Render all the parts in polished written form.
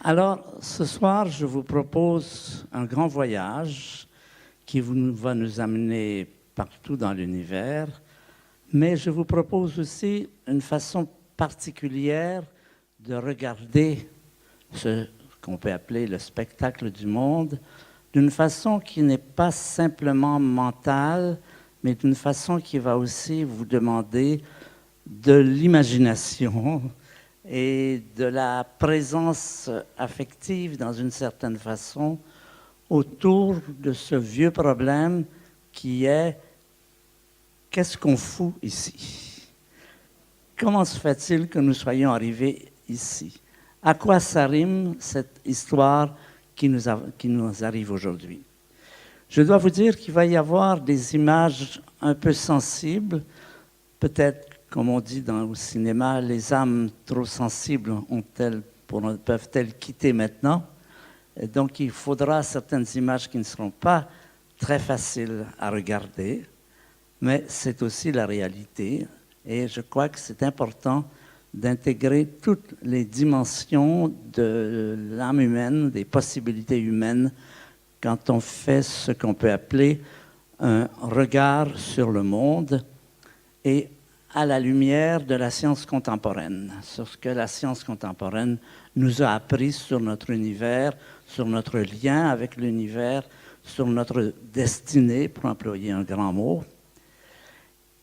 Alors, ce soir, je vous propose un grand voyage qui va nous amener partout dans l'univers, mais je vous propose aussi une façon particulière de regarder ce qu'on peut appeler le spectacle du monde, d'une façon qui n'est pas simplement mentale, mais d'une façon qui va aussi vous demander de l'imagination et de la présence affective, dans une certaine façon, autour de ce vieux problème qui est « qu'est-ce qu'on fout ici ?» Comment se fait-il que nous soyons arrivés ici? À quoi ça rime cette histoire qui nous arrive aujourd'hui? Je dois vous dire qu'il va y avoir des images un peu sensibles, peut-être, comme on dit au cinéma, les âmes trop sensibles peuvent-elles quitter maintenant? Et donc il faudra certaines images qui ne seront pas très faciles à regarder, mais c'est aussi la réalité. Et je crois que c'est important d'intégrer toutes les dimensions de l'âme humaine, des possibilités humaines, quand on fait ce qu'on peut appeler un regard sur le monde et à la lumière de la science contemporaine, sur ce que la science contemporaine nous a appris sur notre univers, sur notre lien avec l'univers, sur notre destinée, pour employer un grand mot.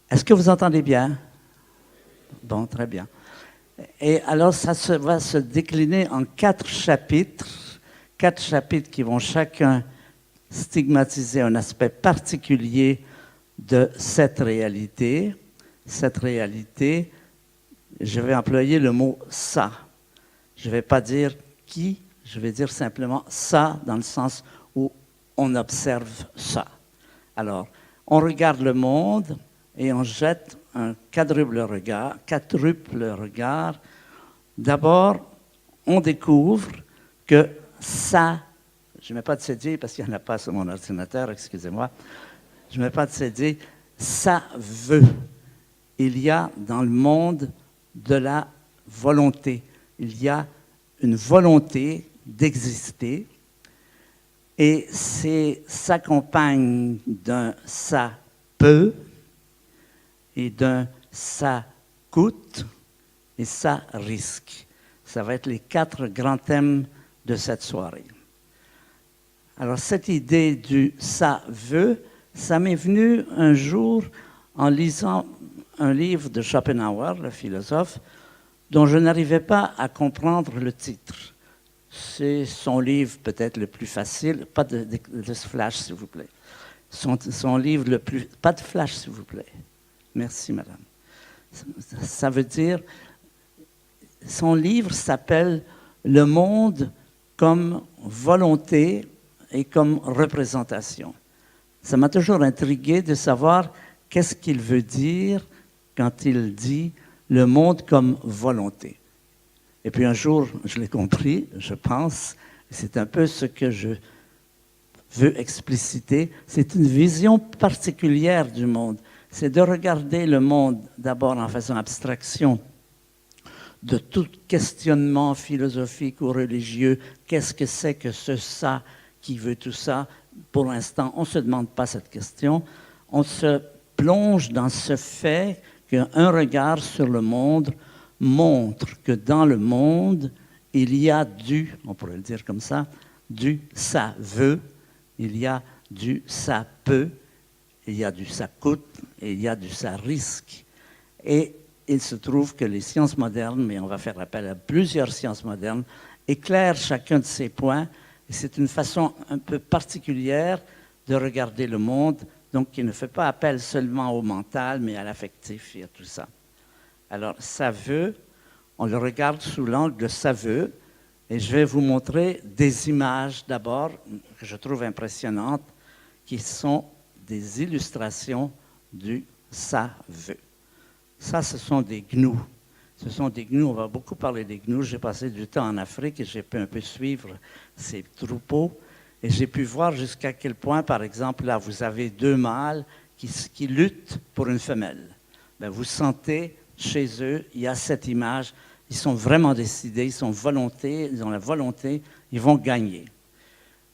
Est-ce que vous entendez bien? Bon, très bien. Et alors, ça va se décliner en 4 chapitres qui vont chacun stigmatiser un aspect particulier de cette réalité. Cette réalité, je vais employer le mot « ça ». Je ne vais pas dire « qui », je vais dire simplement « ça » dans le sens où on observe ça. Alors, on regarde le monde et on jette un quadruple regard. D'abord, on découvre que ça, je ne mets pas de CD parce qu'il n'y en a pas sur mon ordinateur, excusez-moi, je ne mets pas de CD, ça veut. Il y a dans le monde de la volonté. Il y a une volonté d'exister et s'accompagne d'un ça peut et d'un ça coûte et ça risque. Ça va être les 4 grands thèmes de cette soirée. Alors cette idée du ça veut, ça m'est venu un jour en lisant un livre de Schopenhauer, le philosophe, dont je n'arrivais pas à comprendre le titre. C'est son livre peut-être le plus facile, pas de flash s'il vous plaît. Son livre le plus... Pas de flash s'il vous plaît. Merci madame. Ça veut dire... Son livre s'appelle « Le monde comme volonté et comme représentation ». Ça m'a toujours intrigué de savoir qu'est-ce qu'il veut dire quand il dit « le monde comme volonté ». Et puis un jour, je l'ai compris, je pense, c'est un peu ce que je veux expliciter, c'est une vision particulière du monde. C'est de regarder le monde d'abord en faisant abstraction de tout questionnement philosophique ou religieux. Qu'est-ce que c'est que ce « ça » qui veut tout ça? Pour l'instant, on ne se demande pas cette question. On se plonge dans ce fait qu'un regard sur le monde montre que dans le monde, il y a on pourrait le dire comme ça, du ça veut, il y a du ça peut, il y a du ça coûte, et il y a du ça risque. Et il se trouve que les sciences modernes, mais on va faire appel à plusieurs sciences modernes, éclairent chacun de ces points. Et c'est une façon un peu particulière de regarder le monde, donc qui ne fait pas appel seulement au mental, mais à l'affectif et à tout ça. Alors, ça veut, on le regarde sous l'angle de ça veut, et je vais vous montrer des images d'abord que je trouve impressionnantes, qui sont des illustrations du ça veut. Ça, ce sont des gnous. Ce sont des gnous, on va beaucoup parler des gnous. J'ai passé du temps en Afrique et j'ai pu un peu suivre ces troupeaux. Et j'ai pu voir jusqu'à quel point, par exemple, là, vous avez 2 mâles qui luttent pour une femelle. Bien, vous sentez chez eux, il y a cette image Ils sont vraiment décidés, ils ont la volonté, ils vont gagner.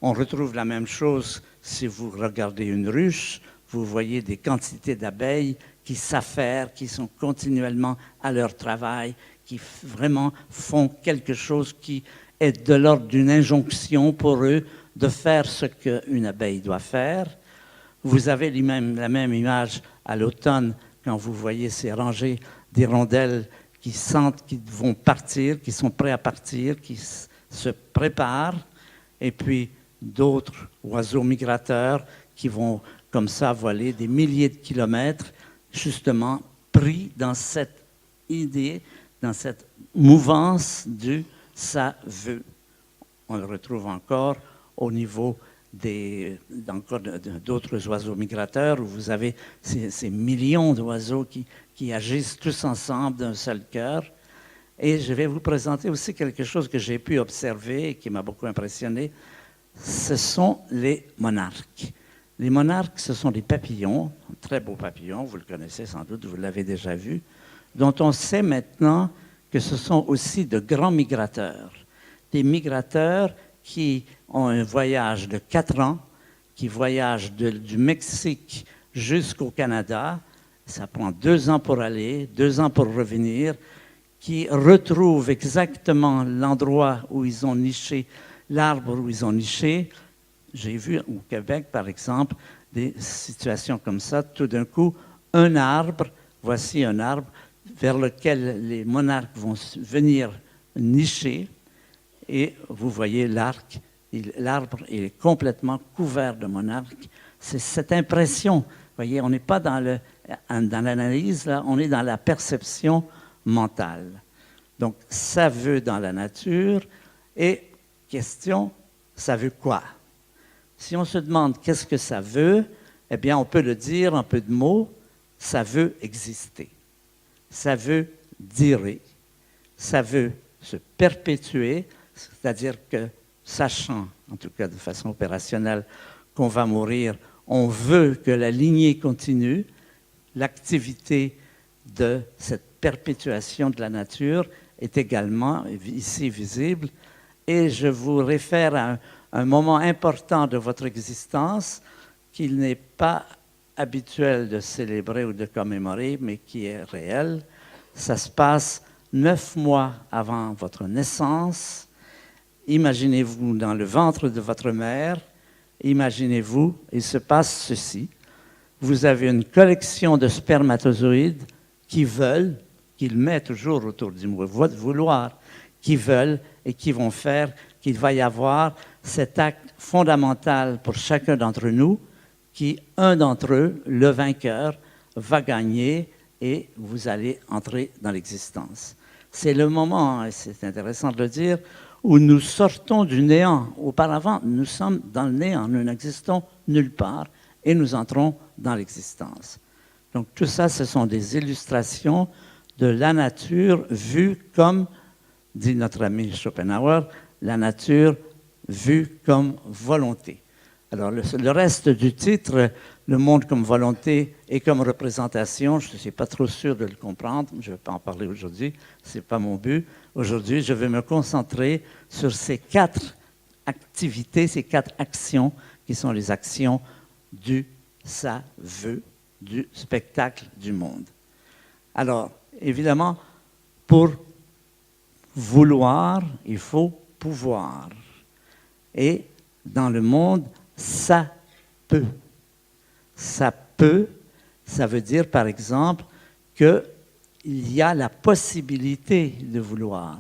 On retrouve la même chose si vous regardez une ruche, vous voyez des quantités d'abeilles qui s'affairent, qui sont continuellement à leur travail, qui vraiment font quelque chose qui est de l'ordre d'une injonction pour eux de faire ce qu'une abeille doit faire. Vous avez la même image à l'automne quand vous voyez ces rangées d'hirondelles qui sentent qu'ils vont partir, qui sont prêts à partir, qui se préparent, et puis d'autres oiseaux migrateurs qui vont comme ça voler des milliers de kilomètres, justement pris dans cette idée, dans cette mouvance du « ça veut ». On le retrouve encore au niveau d'autres oiseaux migrateurs, où vous avez ces millions d'oiseaux qui agissent tous ensemble d'un seul cœur. Et je vais vous présenter aussi quelque chose que j'ai pu observer et qui m'a beaucoup impressionné. Ce sont les monarques. Les monarques, ce sont des papillons, très beaux papillons, vous le connaissez sans doute, vous l'avez déjà vu, dont on sait maintenant que ce sont aussi de grands migrateurs. Des migrateurs qui ont un voyage de 4 ans, qui voyagent du Mexique jusqu'au Canada. Ça prend 2 ans pour aller, 2 ans pour revenir, qui retrouvent exactement l'endroit où ils ont niché, l'arbre où ils ont niché. J'ai vu au Québec, par exemple, des situations comme ça. Tout d'un coup, un arbre, voici un arbre vers lequel les monarques vont venir nicher. Et vous voyez l'arbre, il est complètement couvert de monarques. C'est cette impression. Vous voyez, on n'est pas dans l'analyse, là, on est dans la perception mentale. Donc, ça veut dans la nature. Et question, ça veut quoi? Si on se demande qu'est-ce que ça veut, eh bien, on peut le dire en peu de mots, ça veut exister. Ça veut durer. Ça veut se perpétuer. C'est-à-dire que, sachant, en tout cas de façon opérationnelle, qu'on va mourir, on veut que la lignée continue, l'activité de cette perpétuation de la nature est également ici visible. Et je vous réfère à un moment important de votre existence qu'il n'est pas habituel de célébrer ou de commémorer, mais qui est réel. Ça se passe 9 mois avant votre naissance. Imaginez-vous dans le ventre de votre mère, imaginez-vous, il se passe ceci. Vous avez une collection de spermatozoïdes qui veulent, qu'il met toujours autour du mot vouloir, qui veulent et qui vont faire qu'il va y avoir cet acte fondamental pour chacun d'entre nous, qui, un d'entre eux, le vainqueur, va gagner et vous allez entrer dans l'existence. C'est le moment, et c'est intéressant de le dire, où nous sortons du néant. Auparavant, nous sommes dans le néant, nous n'existons nulle part et nous entrons dans l'existence. Donc tout ça, ce sont des illustrations de la nature vue comme, dit notre ami Schopenhauer, la nature vue comme volonté. Alors le reste du titre, le monde comme volonté et comme représentation, je ne suis pas trop sûr de le comprendre, je ne vais pas en parler aujourd'hui, ce n'est pas mon but. Aujourd'hui, je vais me concentrer sur ces 4 activités, ces 4 actions qui sont les actions du ça veut, du spectacle du monde. Alors, évidemment, pour vouloir, il faut pouvoir. Et dans le monde, ça peut. Ça peut, ça veut dire, par exemple, qu'il y a la possibilité de vouloir.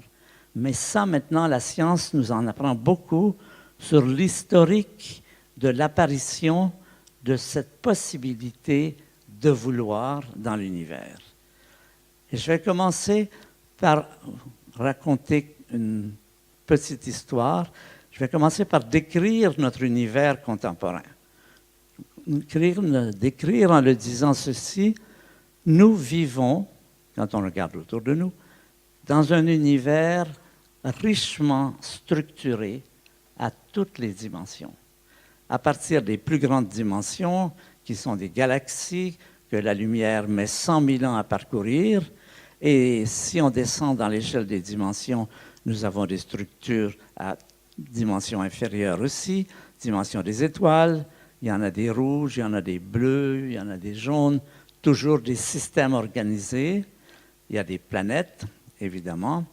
Mais ça, maintenant, la science nous en apprend beaucoup sur l'historique de l'apparition de cette possibilité de vouloir dans l'univers. Et je vais commencer par raconter une petite histoire. Je vais commencer par décrire notre univers contemporain. Décrire en le disant ceci, nous vivons, quand on regarde autour de nous, dans un univers richement structuré à toutes les dimensions. À partir des plus grandes dimensions, qui sont des galaxies, que la lumière met 100 000 ans à parcourir, Et si on descend dans l'échelle des dimensions, nous avons des structures à dimension inférieure aussi, dimension des étoiles, il y en a des rouges, il y en a des bleus, il y en a des jaunes, toujours des systèmes organisés. Il y a des planètes, évidemment.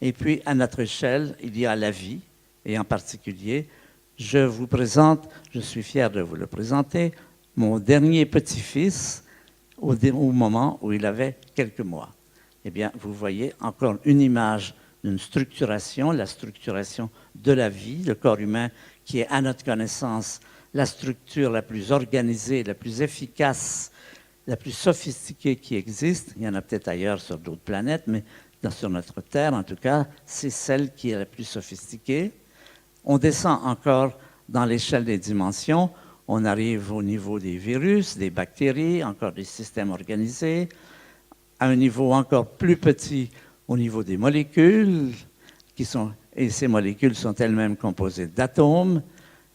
Et puis, à notre échelle, il y a la vie. Et en particulier, je vous présente, je suis fier de vous le présenter, mon dernier petit-fils au moment où il avait quelques mois. Eh bien, vous voyez encore une image d'une structuration, la structuration de la vie, le corps humain qui est, à notre connaissance, la structure la plus organisée, la plus efficace, la plus sophistiquée qui existe. Il y en a peut-être ailleurs sur d'autres planètes, mais sur notre Terre, en tout cas, c'est celle qui est la plus sophistiquée. On descend encore dans l'échelle des dimensions. On arrive au niveau des virus, des bactéries, encore des systèmes organisés. À un niveau encore plus petit, au niveau des molécules, et ces molécules sont elles-mêmes composées d'atomes,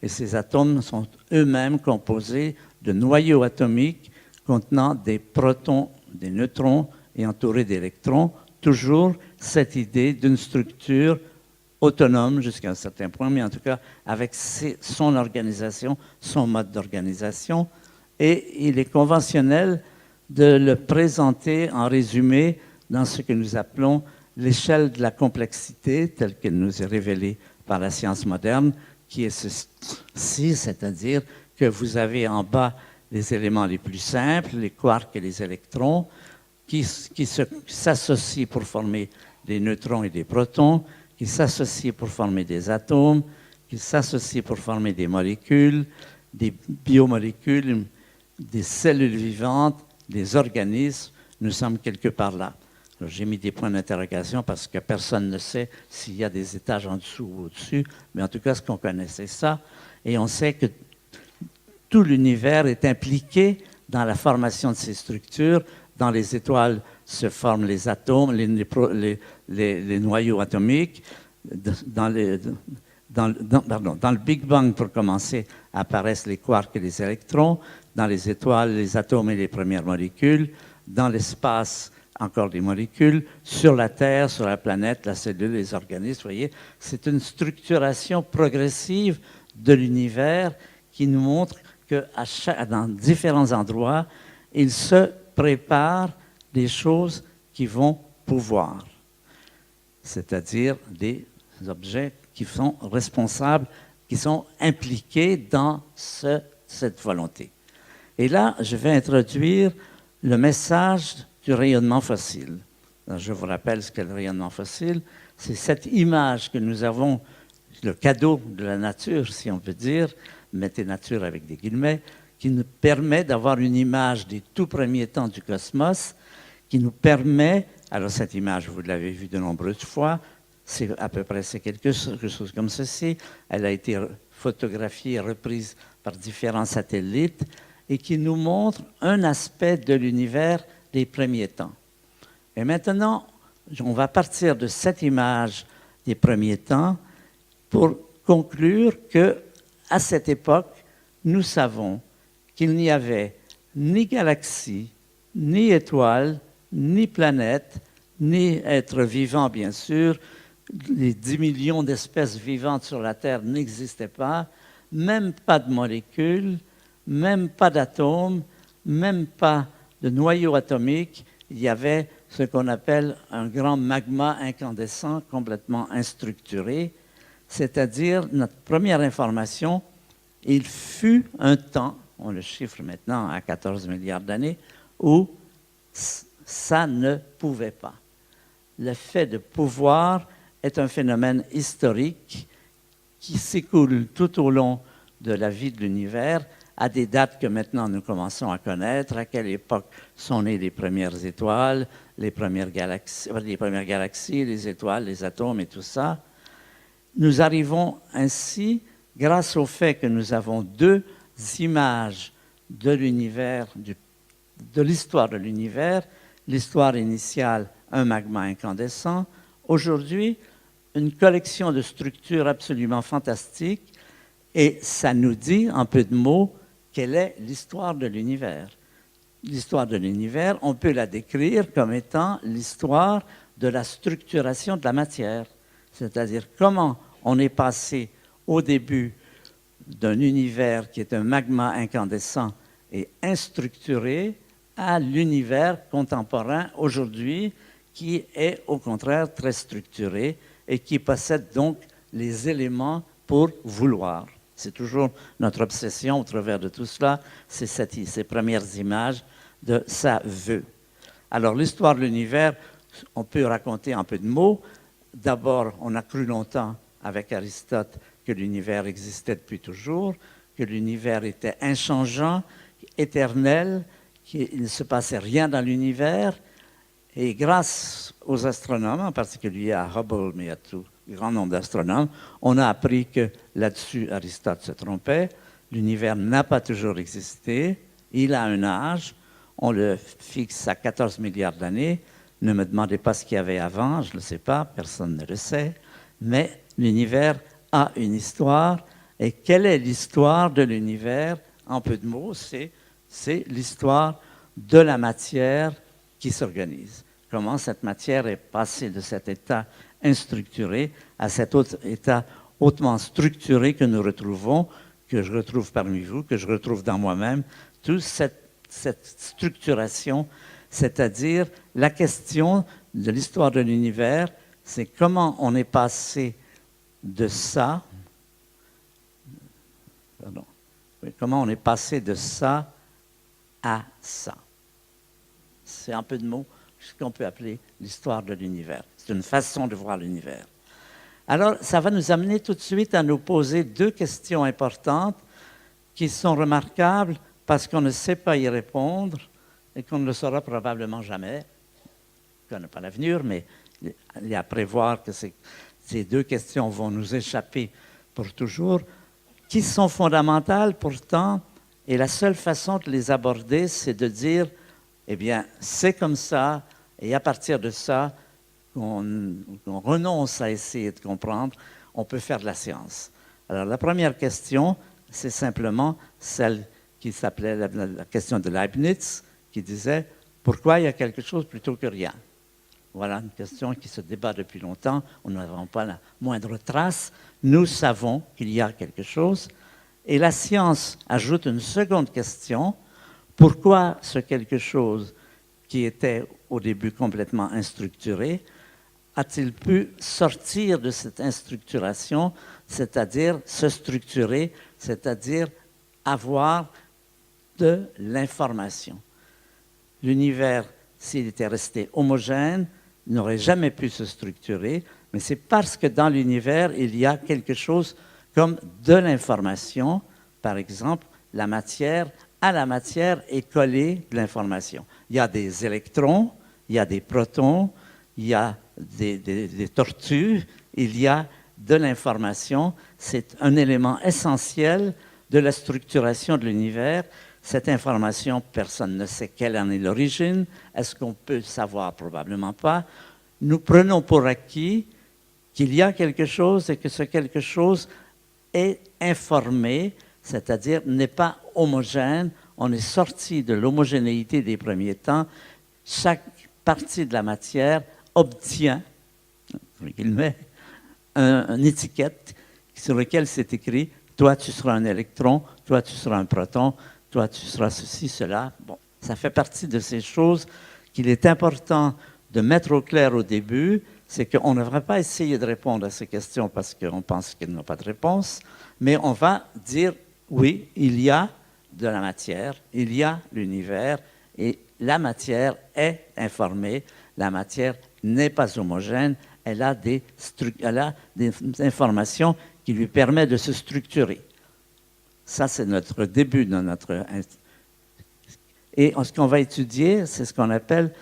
et ces atomes sont eux-mêmes composés de noyaux atomiques contenant des protons, des neutrons et entourés d'électrons. Toujours cette idée d'une structure autonome jusqu'à un certain point, mais en tout cas avec son organisation, son mode d'organisation. Et il est conventionnel de le présenter en résumé dans ce que nous appelons l'échelle de la complexité, telle qu'elle nous est révélée par la science moderne, qui est ceci, c'est-à-dire que vous avez en bas les éléments les plus simples, les quarks et les électrons, qui s'associent pour former des neutrons et des protons, qui s'associent pour former des atomes, qui s'associent pour former des molécules, des biomolécules, des cellules vivantes, des organismes. Nous sommes quelque part là. J'ai mis des points d'interrogation parce que personne ne sait s'il y a des étages en dessous ou au-dessus, mais en tout cas, ce qu'on connaît, c'est ça. Et on sait que tout l'univers est impliqué dans la formation de ces structures. Dans les étoiles se forment les atomes, les noyaux atomiques. Dans le Big Bang, pour commencer, apparaissent les quarks et les électrons. Dans les étoiles, les atomes et les premières molécules. Dans l'espace, encore des molécules. Sur la Terre, sur la planète, la cellule, les organismes. Vous voyez, c'est une structuration progressive de l'univers qui nous montre que dans différents endroits, il se prépare des choses qui vont pouvoir, c'est-à-dire des objets qui sont responsables, qui sont impliqués dans cette volonté. Et là, je vais introduire le message du rayonnement fossile. Alors, je vous rappelle ce qu'est le rayonnement fossile. C'est cette image que nous avons, le cadeau de la nature, si on peut dire, mettez nature avec des guillemets, qui nous permet d'avoir une image des tout premiers temps du cosmos, qui nous permet, alors cette image, vous l'avez vue de nombreuses fois, c'est à peu près quelque chose comme ceci, elle a été photographiée et reprise par différents satellites, et qui nous montre un aspect de l'univers des premiers temps. Et maintenant, on va partir de cette image des premiers temps pour conclure qu'à cette époque, nous savons qu'il n'y avait ni galaxie, ni étoiles, ni planètes, ni êtres vivants, bien sûr. Les 10 millions d'espèces vivantes sur la Terre n'existaient pas, même pas de molécules, même pas d'atomes, même pas de noyaux atomiques. Il y avait ce qu'on appelle un grand magma incandescent complètement instructuré, c'est-à-dire notre première information, il fut un temps, on le chiffre maintenant à 14 milliards d'années, où ça ne pouvait pas. Le fait de pouvoir est un phénomène historique qui s'écoule tout au long de la vie de l'univers, à des dates que maintenant nous commençons à connaître, à quelle époque sont nées les premières étoiles, les premières galaxies, les étoiles, les atomes et tout ça. Nous arrivons ainsi, grâce au fait que nous avons deux images de l'univers, de l'histoire de l'univers, l'histoire initiale, un magma incandescent, aujourd'hui, une collection de structures absolument fantastiques, et ça nous dit, en peu de mots, quelle est l'histoire de l'univers. l'histoire de l'univers, on peut la décrire comme étant l'histoire de la structuration de la matière. C'est-à-dire comment on est passé au début d'un univers qui est un magma incandescent et instructuré à l'univers contemporain aujourd'hui qui est au contraire très structuré et qui possède donc les éléments pour vouloir. C'est toujours notre obsession au travers de tout cela, c'est ces premières images de ça veut. Alors l'histoire de l'univers, on peut raconter en peu de mots. D'abord, on a cru longtemps avec Aristote que l'univers existait depuis toujours, que l'univers était inchangeant, éternel, qu'il ne se passait rien dans l'univers. Et grâce aux astronomes, en particulier à Hubble, mais à tout grand nombre d'astronomes, on a appris que là-dessus, Aristote se trompait. L'univers n'a pas toujours existé. Il a un âge. On le fixe à 14 milliards d'années. Ne me demandez pas ce qu'il y avait avant, je ne le sais pas, personne ne le sait. Mais l'univers a une histoire. Et quelle est l'histoire de l'univers? En peu de mots, c'est l'histoire de la matière qui s'organise. Comment cette matière est passée de cet état instructuré à cet autre état hautement structuré que nous retrouvons, que je retrouve parmi vous, que je retrouve dans moi-même. Toute cette structuration, c'est-à-dire la question de l'histoire de l'univers, c'est comment on est passé de ça, comment on est passé de ça à ça. C'est un peu de mots, ce qu'on peut appeler l'histoire de l'univers. C'est une façon de voir l'univers. Alors, ça va nous amener tout de suite à nous poser deux questions importantes qui sont remarquables parce qu'on ne sait pas y répondre et qu'on ne le saura probablement jamais. On ne connaît pas l'avenir, mais il y a à prévoir que ces deux questions vont nous échapper pour toujours, qui sont fondamentales pourtant, et la seule façon de les aborder, c'est de dire, eh bien, c'est comme ça, et à partir de ça, on renonce à essayer de comprendre, on peut faire de la science. Alors, la première question, c'est simplement celle qui s'appelait la question de Leibniz, qui disait « Pourquoi il y a quelque chose plutôt que rien ?» Voilà une question qui se débat depuis longtemps, nous n'avons pas la moindre trace, nous savons qu'il y a quelque chose, et la science ajoute une seconde question, pourquoi ce quelque chose qui était au début complètement instructuré a-t-il pu sortir de cette instructuration, c'est-à-dire se structurer, c'est-à-dire avoir de l'information. L'univers, s'il était resté homogène, n'aurait jamais pu se structurer, mais c'est parce que dans l'univers, il y a quelque chose comme de l'information. Par exemple, la matière, à la matière est collée de l'information. Il y a des électrons, il y a des protons, il y a des tortues, il y a de l'information. C'est un élément essentiel de la structuration de l'univers. Cette information, personne ne sait quelle en est l'origine. Est-ce qu'on peut savoir? Probablement pas. Nous prenons pour acquis qu'il y a quelque chose et que ce quelque chose est informé, c'est-à-dire n'est pas homogène. On est sorti de l'homogénéité des premiers temps. Chaque partie de la matière obtient, une étiquette sur laquelle c'est écrit « Toi, tu seras un électron, toi, tu seras un proton, toi, tu seras ceci, cela. » Bon, ça fait partie de ces choses qu'il est important de mettre au clair au début. C'est qu'on ne devrait pas essayer de répondre à ces questions parce qu'on pense qu'elles n'ont pas de réponse, mais on va dire « Oui, il y a de la matière, il y a l'univers, et la matière est informée, la matière n'est pas homogène, elle a des informations qui lui permettent de se structurer. » Ça, c'est notre début de notre... Et ce qu'on va étudier, c'est ce qu'on appelle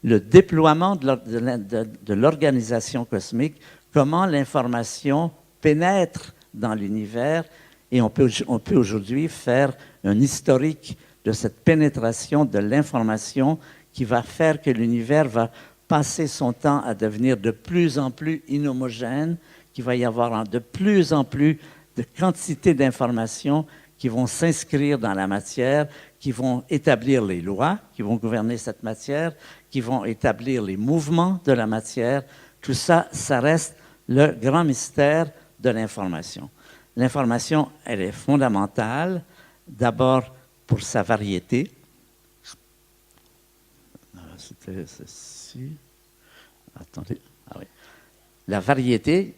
le déploiement de l'organisation cosmique, comment l'information pénètre dans l'univers, et on peut aujourd'hui faire un historique de cette pénétration de l'information qui va faire que l'univers va passer son temps à devenir de plus en plus inhomogène, qu'il va y avoir de plus en plus de quantité d'informations qui vont s'inscrire dans la matière, qui vont établir les lois, qui vont gouverner cette matière, qui vont établir les mouvements de la matière. Tout ça, ça reste le grand mystère de l'information. L'information, elle est fondamentale, d'abord pour sa variété. C'était ceci. Attendez. Ah oui. La variété,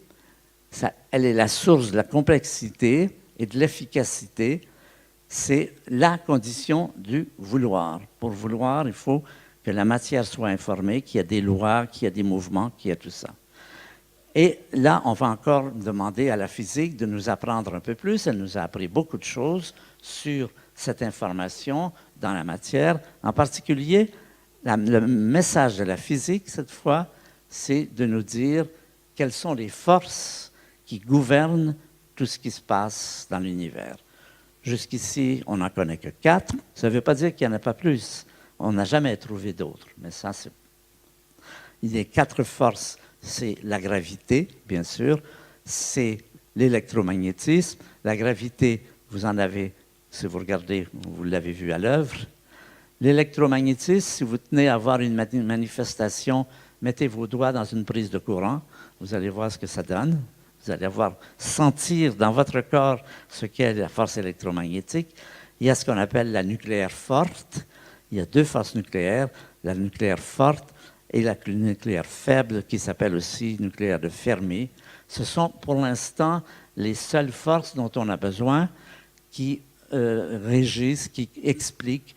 elle est la source de la complexité et de l'efficacité. C'est la condition du vouloir. Pour vouloir, il faut que la matière soit informée, qu'il y a des lois, qu'il y a des mouvements, qu'il y a tout ça. Et là, on va encore demander à la physique de nous apprendre un peu plus. Elle nous a appris beaucoup de choses sur cette information dans la matière. En particulier, le message de la physique, cette fois, c'est de nous dire quelles sont les forces qui gouvernent tout ce qui se passe dans l'univers. Jusqu'ici, on n'en connaît que 4. Ça ne veut pas dire qu'il n'y en a pas plus. On n'a jamais trouvé d'autres. Mais ça, c'est... Il y a 4 forces. C'est la gravité, bien sûr. C'est l'électromagnétisme. La gravité, vous en avez, si vous regardez, vous l'avez vu à l'œuvre. L'électromagnétisme, si vous tenez à voir une manifestation, mettez vos doigts dans une prise de courant. Vous allez voir ce que ça donne. Vous allez sentir dans votre corps ce qu'est la force électromagnétique. Il y a ce qu'on appelle la nucléaire forte. Il y a 2 forces nucléaires, la nucléaire forte et la nucléaire faible, qui s'appelle aussi nucléaire de Fermi. Ce sont pour l'instant les seules forces dont on a besoin qui régissent, qui expliquent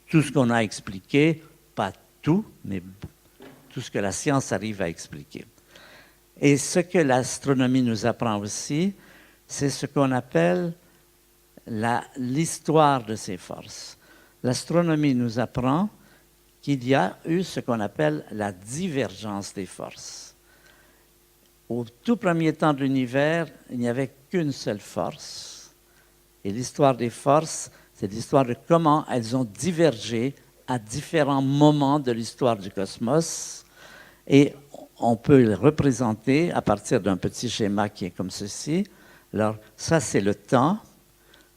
tout ce qu'on a expliqué, pas tout, mais tout ce que la science arrive à expliquer. Et ce que l'astronomie nous apprend aussi, c'est ce qu'on appelle l'histoire de ces forces. L'astronomie nous apprend qu'il y a eu ce qu'on appelle la divergence des forces. Au tout premier temps de l'univers, il n'y avait qu'une seule force. Et l'histoire des forces, c'est l'histoire de comment elles ont divergé à différents moments de l'histoire du cosmos. Et on peut le représenter à partir d'un petit schéma qui est comme ceci. Alors, ça, c'est le temps.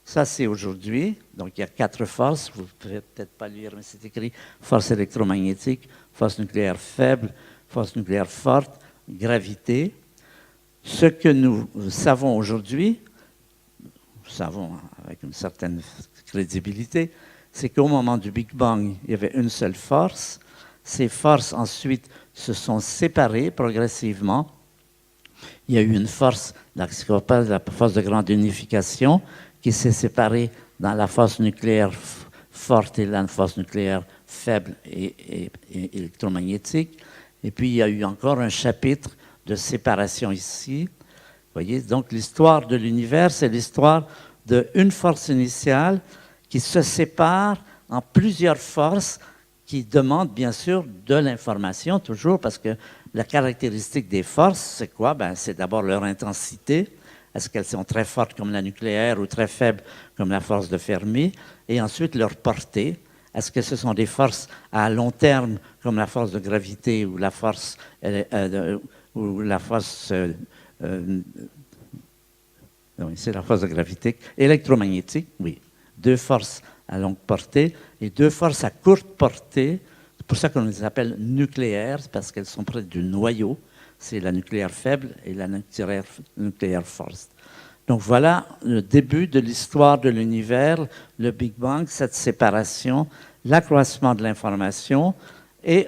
Ça, c'est aujourd'hui. Donc, il y a 4 forces. Vous ne pouvez peut-être pas lire, mais c'est écrit force électromagnétique, force nucléaire faible, force nucléaire forte, gravité. Ce que nous savons aujourd'hui, nous savons avec une certaine crédibilité, c'est qu'au moment du Big Bang, il y avait une seule force. Ces forces, ensuite, se sont séparées progressivement. Il y a eu une force, ce qu'on appelle la force de grande unification, qui s'est séparée dans la force nucléaire forte et la force nucléaire faible et électromagnétique. Et puis, il y a eu encore un chapitre de séparation ici. Vous voyez, donc l'histoire de l'univers, c'est l'histoire d'une force initiale qui se sépare en plusieurs forces qui demandent bien sûr de l'information toujours, parce que la caractéristique des forces, c'est quoi? Ben, c'est d'abord leur intensité. Est-ce qu'elles sont très fortes comme la nucléaire ou très faibles comme la force de Fermi? Et ensuite leur portée. Est-ce que ce sont des forces à long terme comme la force de gravité ou la force c'est la force de gravité électromagnétique? Oui. 2 forces à longue portée et 2 forces à courte portée. C'est pour ça qu'on les appelle nucléaires, parce qu'elles sont près du noyau. C'est la nucléaire faible et la nucléaire forte. Donc voilà le début de l'histoire de l'univers, le Big Bang, cette séparation, l'accroissement de l'information, et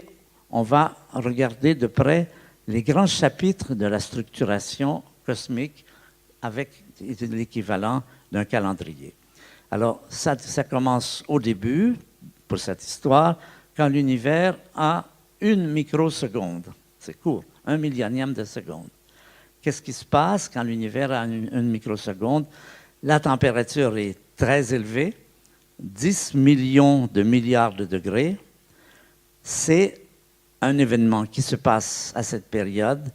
on va regarder de près les grands chapitres de la structuration cosmique avec l'équivalent d'un calendrier. Alors, ça commence au début, pour cette histoire, quand l'univers a 1 microseconde. C'est court, 1 millionième de seconde. Qu'est-ce qui se passe quand l'univers a 1 microseconde? La température est très élevée, 10 millions de milliards de degrés. C'est un événement qui se passe à cette période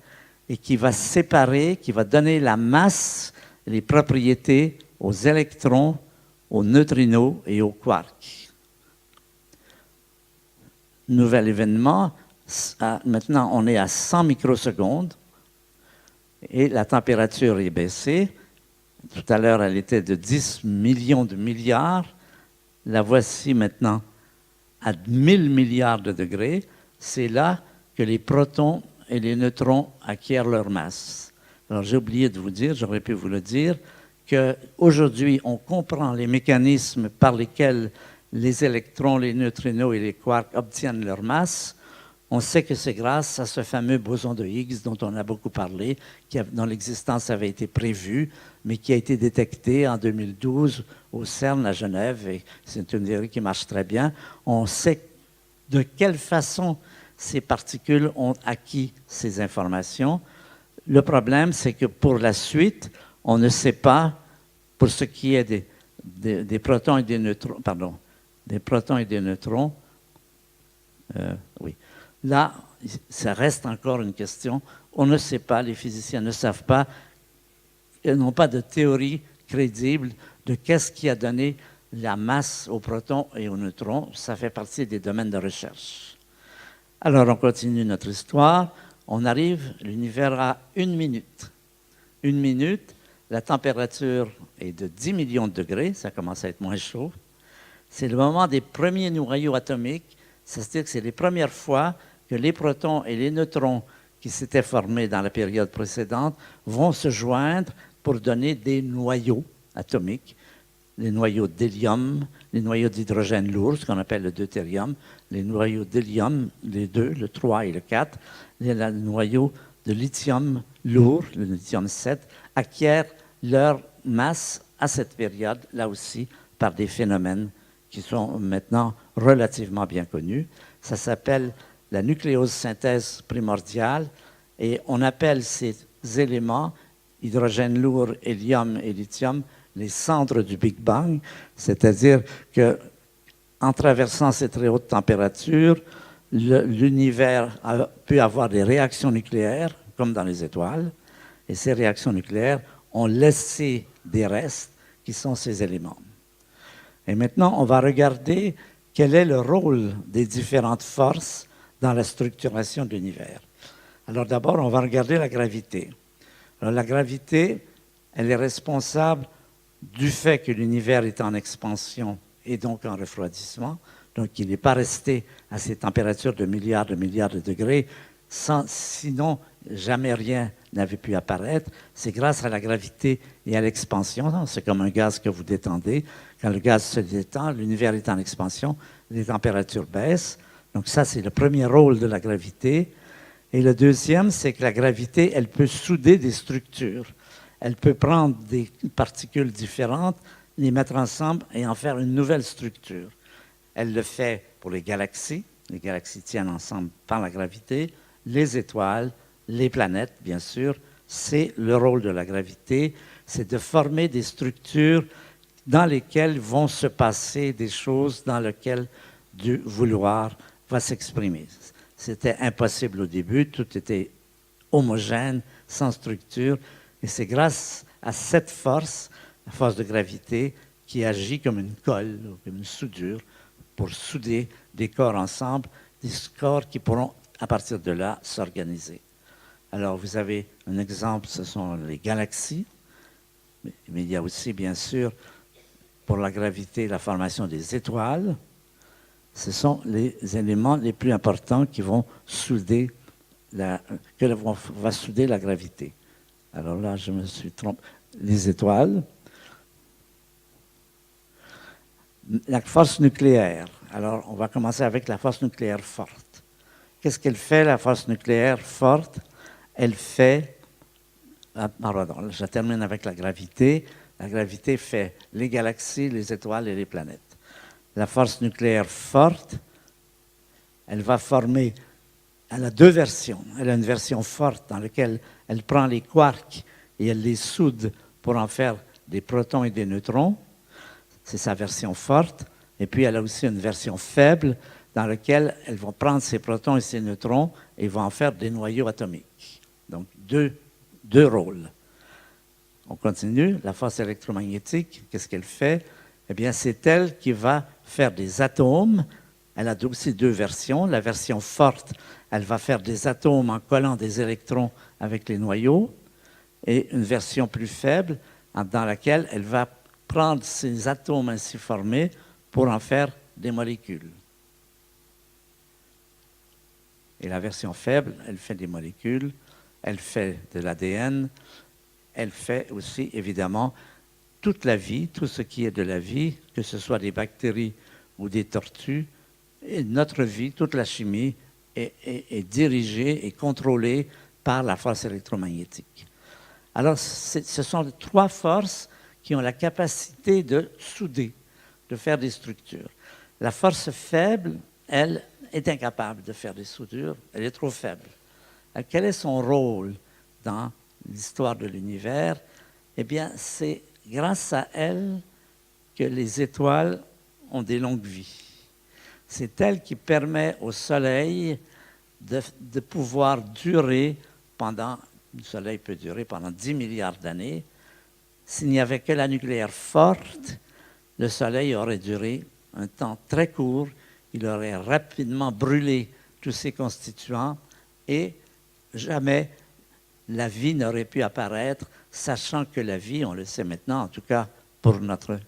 et qui va séparer, qui va donner la masse, les propriétés aux électrons, aux neutrinos et aux quarks. Nouvel événement, maintenant on est à 100 microsecondes et la température est baissée. Tout à l'heure, elle était de 10 millions de milliards. La voici maintenant à 1000 milliards de degrés. C'est là que les protons et les neutrons acquièrent leur masse. Alors, j'ai oublié de vous dire, j'aurais pu vous le dire, qu'aujourd'hui, on comprend les mécanismes par lesquels les électrons, les neutrinos et les quarks obtiennent leur masse. On sait que c'est grâce à ce fameux boson de Higgs dont on a beaucoup parlé, dont l'existence avait été prévue, mais qui a été détecté en 2012 au CERN à Genève, et c'est une théorie qui marche très bien. On sait de quelle façon ces particules ont acquis ces informations. Le problème, c'est que pour la suite, on ne sait pas, pour ce qui est des protons et des neutrons, pardon, des protons et des neutrons, oui. Là, ça reste encore une question. On ne sait pas, les physiciens ne savent pas, ils n'ont pas de théorie crédible de qu'est-ce qui a donné la masse aux protons et aux neutrons. Ça fait partie des domaines de recherche. Alors, on continue notre histoire. On arrive, l'univers a 1 minute. 1 minute, la température est de 10 millions de degrés, ça commence à être moins chaud. C'est le moment des premiers noyaux atomiques, c'est-à-dire que c'est les premières fois que les protons et les neutrons qui s'étaient formés dans la période précédente vont se joindre pour donner des noyaux atomiques, les noyaux d'hélium, les noyaux d'hydrogène lourd, ce qu'on appelle le deutérium, les noyaux d'hélium, les 2, le 3 et le 4, les noyaux de lithium lourd, le lithium 7, acquièrent leur masse à cette période, là aussi, par des phénomènes qui sont maintenant relativement bien connus. Ça s'appelle la nucléosynthèse primordiale, et on appelle ces éléments, hydrogène lourd, hélium et lithium, les cendres du Big Bang, c'est-à-dire qu'en traversant ces très hautes températures, l'univers peut avoir des réactions nucléaires, comme dans les étoiles, et ces réactions nucléaires ont laissé des restes qui sont ces éléments. Et maintenant, on va regarder quel est le rôle des différentes forces dans la structuration de l'univers. Alors d'abord, on va regarder la gravité. Alors, la gravité, elle est responsable du fait que l'univers est en expansion et donc en refroidissement. Donc, il n'est pas resté à ces températures de milliards de degrés. Sinon, jamais rien n'avait pu apparaître. C'est grâce à la gravité et à l'expansion. C'est comme un gaz que vous détendez. Quand le gaz se détend, l'univers est en expansion, les températures baissent. Donc ça, c'est le premier rôle de la gravité. Et le deuxième, c'est que la gravité, elle peut souder des structures. Elle peut prendre des particules différentes, les mettre ensemble et en faire une nouvelle structure. Elle le fait pour les galaxies. Les galaxies tiennent ensemble par la gravité. Les étoiles, les planètes, bien sûr. C'est le rôle de la gravité. C'est de former des structures dans lesquelles vont se passer des choses dans lesquelles du vouloir va s'exprimer. C'était impossible au début, tout était homogène, sans structure, et c'est grâce à cette force, la force de gravité, qui agit comme une colle, comme une soudure, pour souder des corps ensemble, des corps qui pourront, à partir de là, s'organiser. Alors, vous avez un exemple, ce sont les galaxies, mais il y a aussi, bien sûr, pour la gravité, la formation des étoiles. Ce sont les éléments les plus importants qui vont souder va souder la gravité. Alors là, je me suis trompé. Les étoiles. La force nucléaire. Alors, on va commencer avec la force nucléaire forte. Qu'est-ce qu'elle fait, la force nucléaire forte? Elle fait... Pardon, je termine avec la gravité. La gravité fait les galaxies, les étoiles et les planètes. La force nucléaire forte, elle va former, elle a 2 versions. Elle a une version forte dans laquelle elle prend les quarks et elle les soude pour en faire des protons et des neutrons. C'est sa version forte. Et puis, elle a aussi une version faible dans laquelle elle va prendre ces protons et ces neutrons et va en faire des noyaux atomiques. Donc, deux rôles. On continue. La force électromagnétique, qu'est-ce qu'elle fait? Eh bien, c'est elle qui va faire des atomes. Elle a aussi 2 versions. La version forte, elle va faire des atomes en collant des électrons avec les noyaux. Et une version plus faible, dans laquelle elle va prendre ces atomes ainsi formés pour en faire des molécules. Et la version faible, elle fait des molécules, elle fait de l'ADN, elle fait aussi, évidemment, toute la vie, tout ce qui est de la vie, que ce soit des bactéries ou des tortues, et notre vie, toute la chimie, est dirigée et contrôlée par la force électromagnétique. Alors, ce sont trois forces qui ont la capacité de souder, de faire des structures. La force faible, elle, est incapable de faire des soudures, elle est trop faible. Alors, quel est son rôle dans l'histoire de l'univers? Eh bien, c'est grâce à elle que les étoiles ont des longues vies. C'est elle qui permet au Soleil de pouvoir durer pendant, le Soleil peut durer pendant 10 milliards d'années. S'il n'y avait que la nucléaire forte, le Soleil aurait duré un temps très court, il aurait rapidement brûlé tous ses constituants et jamais la vie n'aurait pu apparaître, sachant que la vie, on le sait maintenant, en tout cas pour notre,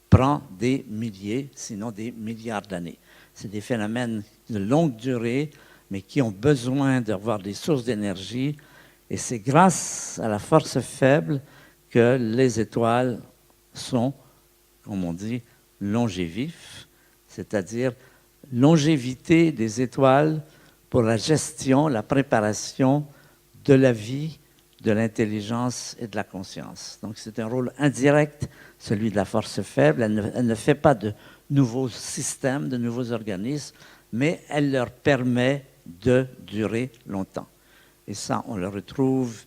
prend des milliers, sinon des milliards d'années. C'est des phénomènes de longue durée, mais qui ont besoin d'avoir des sources d'énergie. Et c'est grâce à la force faible que les étoiles sont, comme on dit, longévifs, c'est-à-dire longévité des étoiles pour la gestion, la préparation de la vie, de l'intelligence et de la conscience. Donc c'est un rôle indirect, celui de la force faible. Elle ne fait pas de nouveaux systèmes, de nouveaux organismes, mais elle leur permet de durer longtemps. Et ça, on le retrouve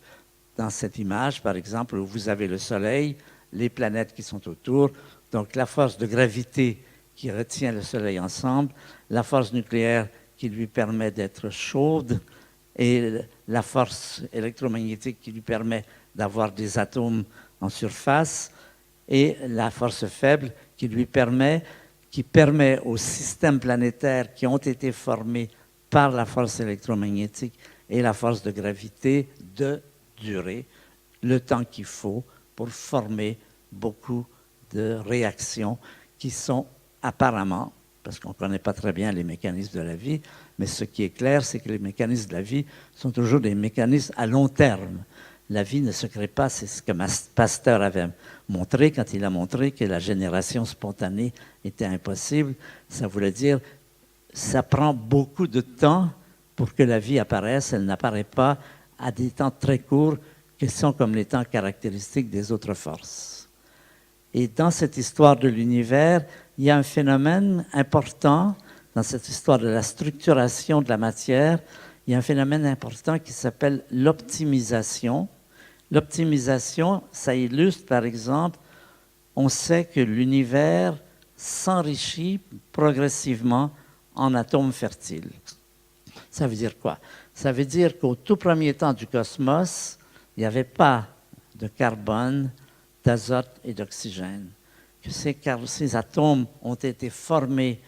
dans cette image, par exemple, où vous avez le Soleil, les planètes qui sont autour, donc la force de gravité qui retient le Soleil ensemble, la force nucléaire qui lui permet d'être chaude, et la force électromagnétique qui lui permet d'avoir des atomes en surface, et la force faible qui permet aux systèmes planétaires qui ont été formés par la force électromagnétique et la force de gravité de durer le temps qu'il faut pour former beaucoup de réactions qui sont apparemment, parce qu'on ne connaît pas très bien les mécanismes de la vie, mais ce qui est clair, c'est que les mécanismes de la vie sont toujours des mécanismes à long terme. La vie ne se crée pas, c'est ce que Pasteur avait montré quand il a montré que la génération spontanée était impossible. Ça voulait dire ça prend beaucoup de temps pour que la vie apparaisse. Elle n'apparaît pas à des temps très courts qui sont comme les temps caractéristiques des autres forces. Et dans cette histoire de l'univers, il y a un phénomène important, dans cette histoire de la structuration de la matière, il y a un phénomène important qui s'appelle l'optimisation. L'optimisation, ça illustre par exemple, on sait que l'univers s'enrichit progressivement en atomes fertiles. Ça veut dire quoi? Ça veut dire qu'au tout premier temps du cosmos, il n'y avait pas de carbone, d'azote et d'oxygène. Que ces atomes ont été formés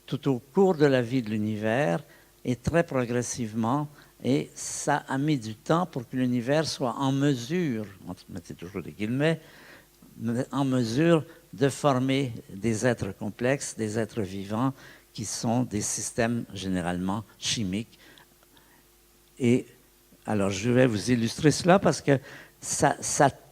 tout au cours de la vie de l'univers et très progressivement, et ça a mis du temps pour que l'univers soit en mesure, on mettait toujours des guillemets, en mesure de former des êtres complexes, des êtres vivants qui sont des systèmes généralement chimiques. Et alors je vais vous illustrer cela parce que ça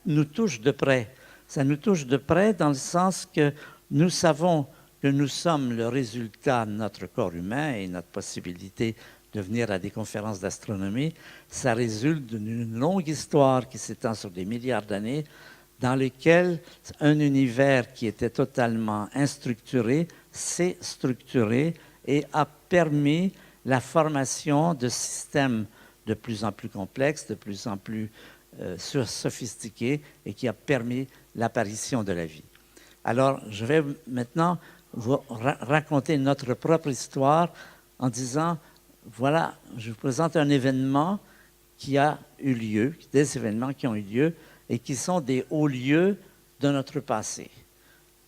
nous touche de près. Ça nous touche de près dans le sens que nous savons que nous sommes le résultat de notre corps humain et notre possibilité de venir à des conférences d'astronomie. Ça résulte d'une longue histoire qui s'étend sur des milliards d'années dans lesquelles un univers qui était totalement instructuré s'est structuré et a permis la formation de systèmes de plus en plus complexes, de plus en plus sophistiqués et qui a permis l'apparition de la vie. Alors, je vais maintenant vous raconter notre propre histoire en disant, voilà, je vous présente un événement qui a eu lieu, des événements qui ont eu lieu et qui sont des hauts lieux de notre passé.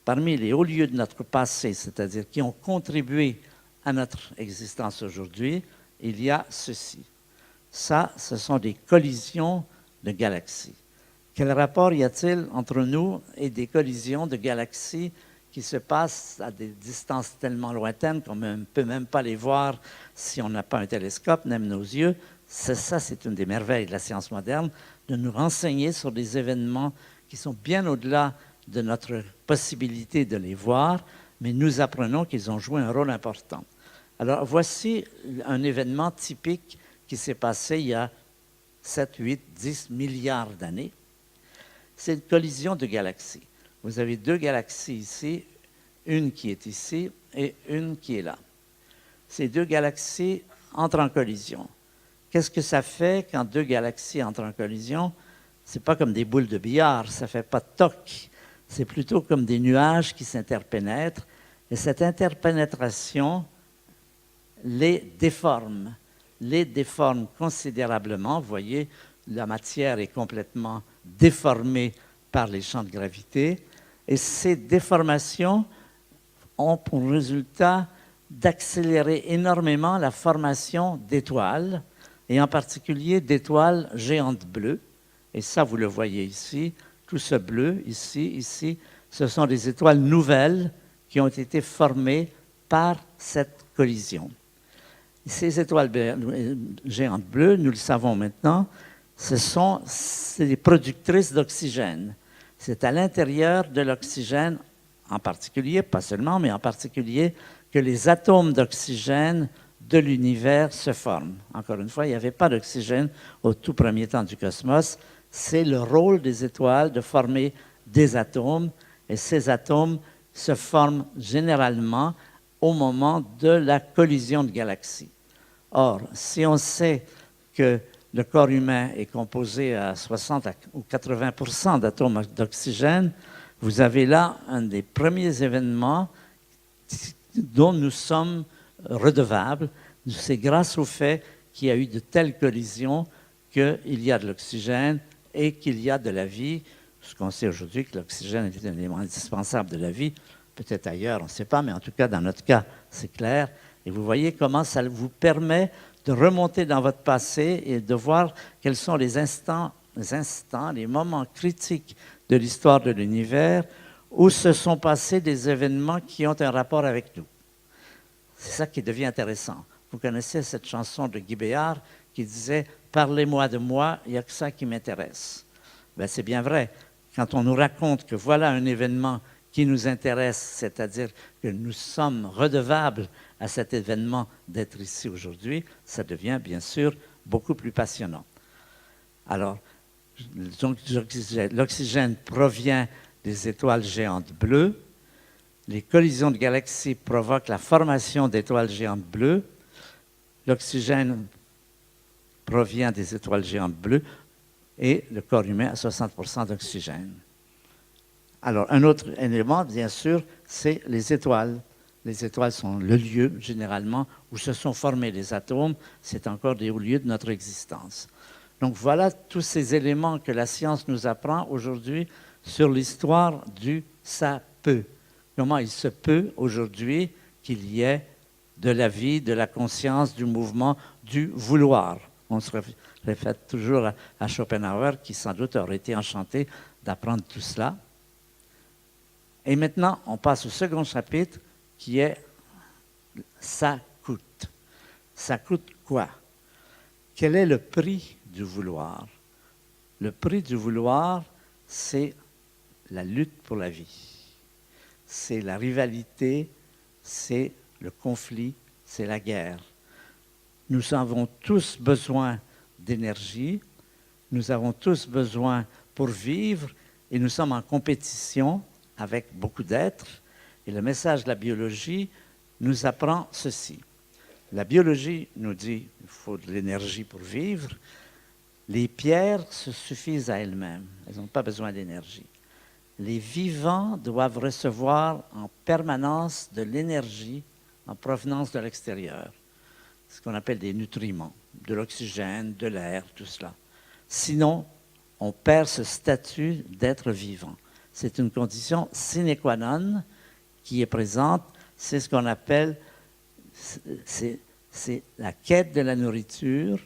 Parmi les hauts lieux de notre passé, c'est-à-dire qui ont contribué à notre existence aujourd'hui, il y a ceci. Ça, ce sont des collisions de galaxies. Quel rapport y a-t-il entre nous et des collisions de galaxies qui se passent à des distances tellement lointaines qu'on ne peut même pas les voir si on n'a pas un télescope, même nos yeux? Ça, c'est une des merveilles de la science moderne, de nous renseigner sur des événements qui sont bien au-delà de notre possibilité de les voir, mais nous apprenons qu'ils ont joué un rôle important. Alors, voici un événement typique qui s'est passé il y a 7, 8, 10 milliards d'années. C'est une collision de galaxies. Vous avez deux galaxies ici, une qui est ici et une qui est là. Ces deux galaxies entrent en collision. Qu'est-ce que ça fait quand deux galaxies entrent en collision? Ce n'est pas comme des boules de billard, ça ne fait pas de toc. C'est plutôt comme des nuages qui s'interpénètrent. Et cette interpénétration les déforme considérablement. Vous voyez, la matière est complètement déformée par les champs de gravité. Et ces déformations ont pour résultat d'accélérer énormément la formation d'étoiles, et en particulier d'étoiles géantes bleues. Et ça, vous le voyez ici, tout ce bleu, ici, ce sont des étoiles nouvelles qui ont été formées par cette collision. Ces étoiles géantes bleues, nous le savons maintenant, c'est des productrices d'oxygène. C'est à l'intérieur de l'oxygène, en particulier, pas seulement, mais en particulier, que les atomes d'oxygène de l'univers se forment. Encore une fois, il n'y avait pas d'oxygène au tout premier temps du cosmos. C'est le rôle des étoiles de former des atomes, et ces atomes se forment généralement au moment de la collision de galaxies. Or, si on sait que le corps humain est composé à 60 ou 80% d'atomes d'oxygène, vous avez là un des premiers événements dont nous sommes redevables. C'est grâce au fait qu'il y a eu de telles collisions qu'il y a de l'oxygène et qu'il y a de la vie. Ce qu'on sait aujourd'hui, que l'oxygène est un élément indispensable de la vie. Peut-être ailleurs, on ne sait pas, mais en tout cas, dans notre cas, c'est clair. Et vous voyez comment ça vous permet de remonter dans votre passé et de voir quels sont les instants, les moments critiques de l'histoire de l'univers où se sont passés des événements qui ont un rapport avec nous. C'est ça qui devient intéressant. Vous connaissez cette chanson de Guy Béard qui disait « Parlez-moi de moi, il n'y a que ça qui m'intéresse ». Ben, c'est bien vrai. Quand on nous raconte que voilà un événement qui nous intéresse, c'est-à-dire que nous sommes redevables à cet événement d'être ici aujourd'hui, ça devient bien sûr beaucoup plus passionnant. Alors, l'oxygène provient des étoiles géantes bleues. Les collisions de galaxies provoquent la formation d'étoiles géantes bleues. L'oxygène provient des étoiles géantes bleues et le corps humain a 60% d'oxygène. Alors, un autre élément, bien sûr, c'est les étoiles. Les étoiles sont le lieu, généralement, où se sont formés les atomes. C'est encore des hauts lieux de notre existence. Donc, voilà tous ces éléments que la science nous apprend aujourd'hui sur l'histoire du « ça peut ». Comment il se peut aujourd'hui qu'il y ait de la vie, de la conscience, du mouvement, du vouloir. On se réfère toujours à Schopenhauer, qui sans doute aurait été enchanté d'apprendre tout cela. Et maintenant, on passe au second chapitre, qui est « ça coûte ». Ça coûte quoi? Quel est le prix du vouloir? Le prix du vouloir, c'est la lutte pour la vie. C'est la rivalité, c'est le conflit, c'est la guerre. Nous avons tous besoin d'énergie, nous avons tous besoin pour vivre, et nous sommes en compétition avec beaucoup d'êtres. Et le message de la biologie nous apprend ceci. La biologie nous dit qu'il faut de l'énergie pour vivre. Les pierres se suffisent à elles-mêmes, elles n'ont pas besoin d'énergie. Les vivants doivent recevoir en permanence de l'énergie en provenance de l'extérieur. Ce qu'on appelle des nutriments, de l'oxygène, de l'air, tout cela. Sinon, on perd ce statut d'être vivant. C'est une condition sine qua non qui est présente. C'est ce qu'on appelle, c'est la quête de la nourriture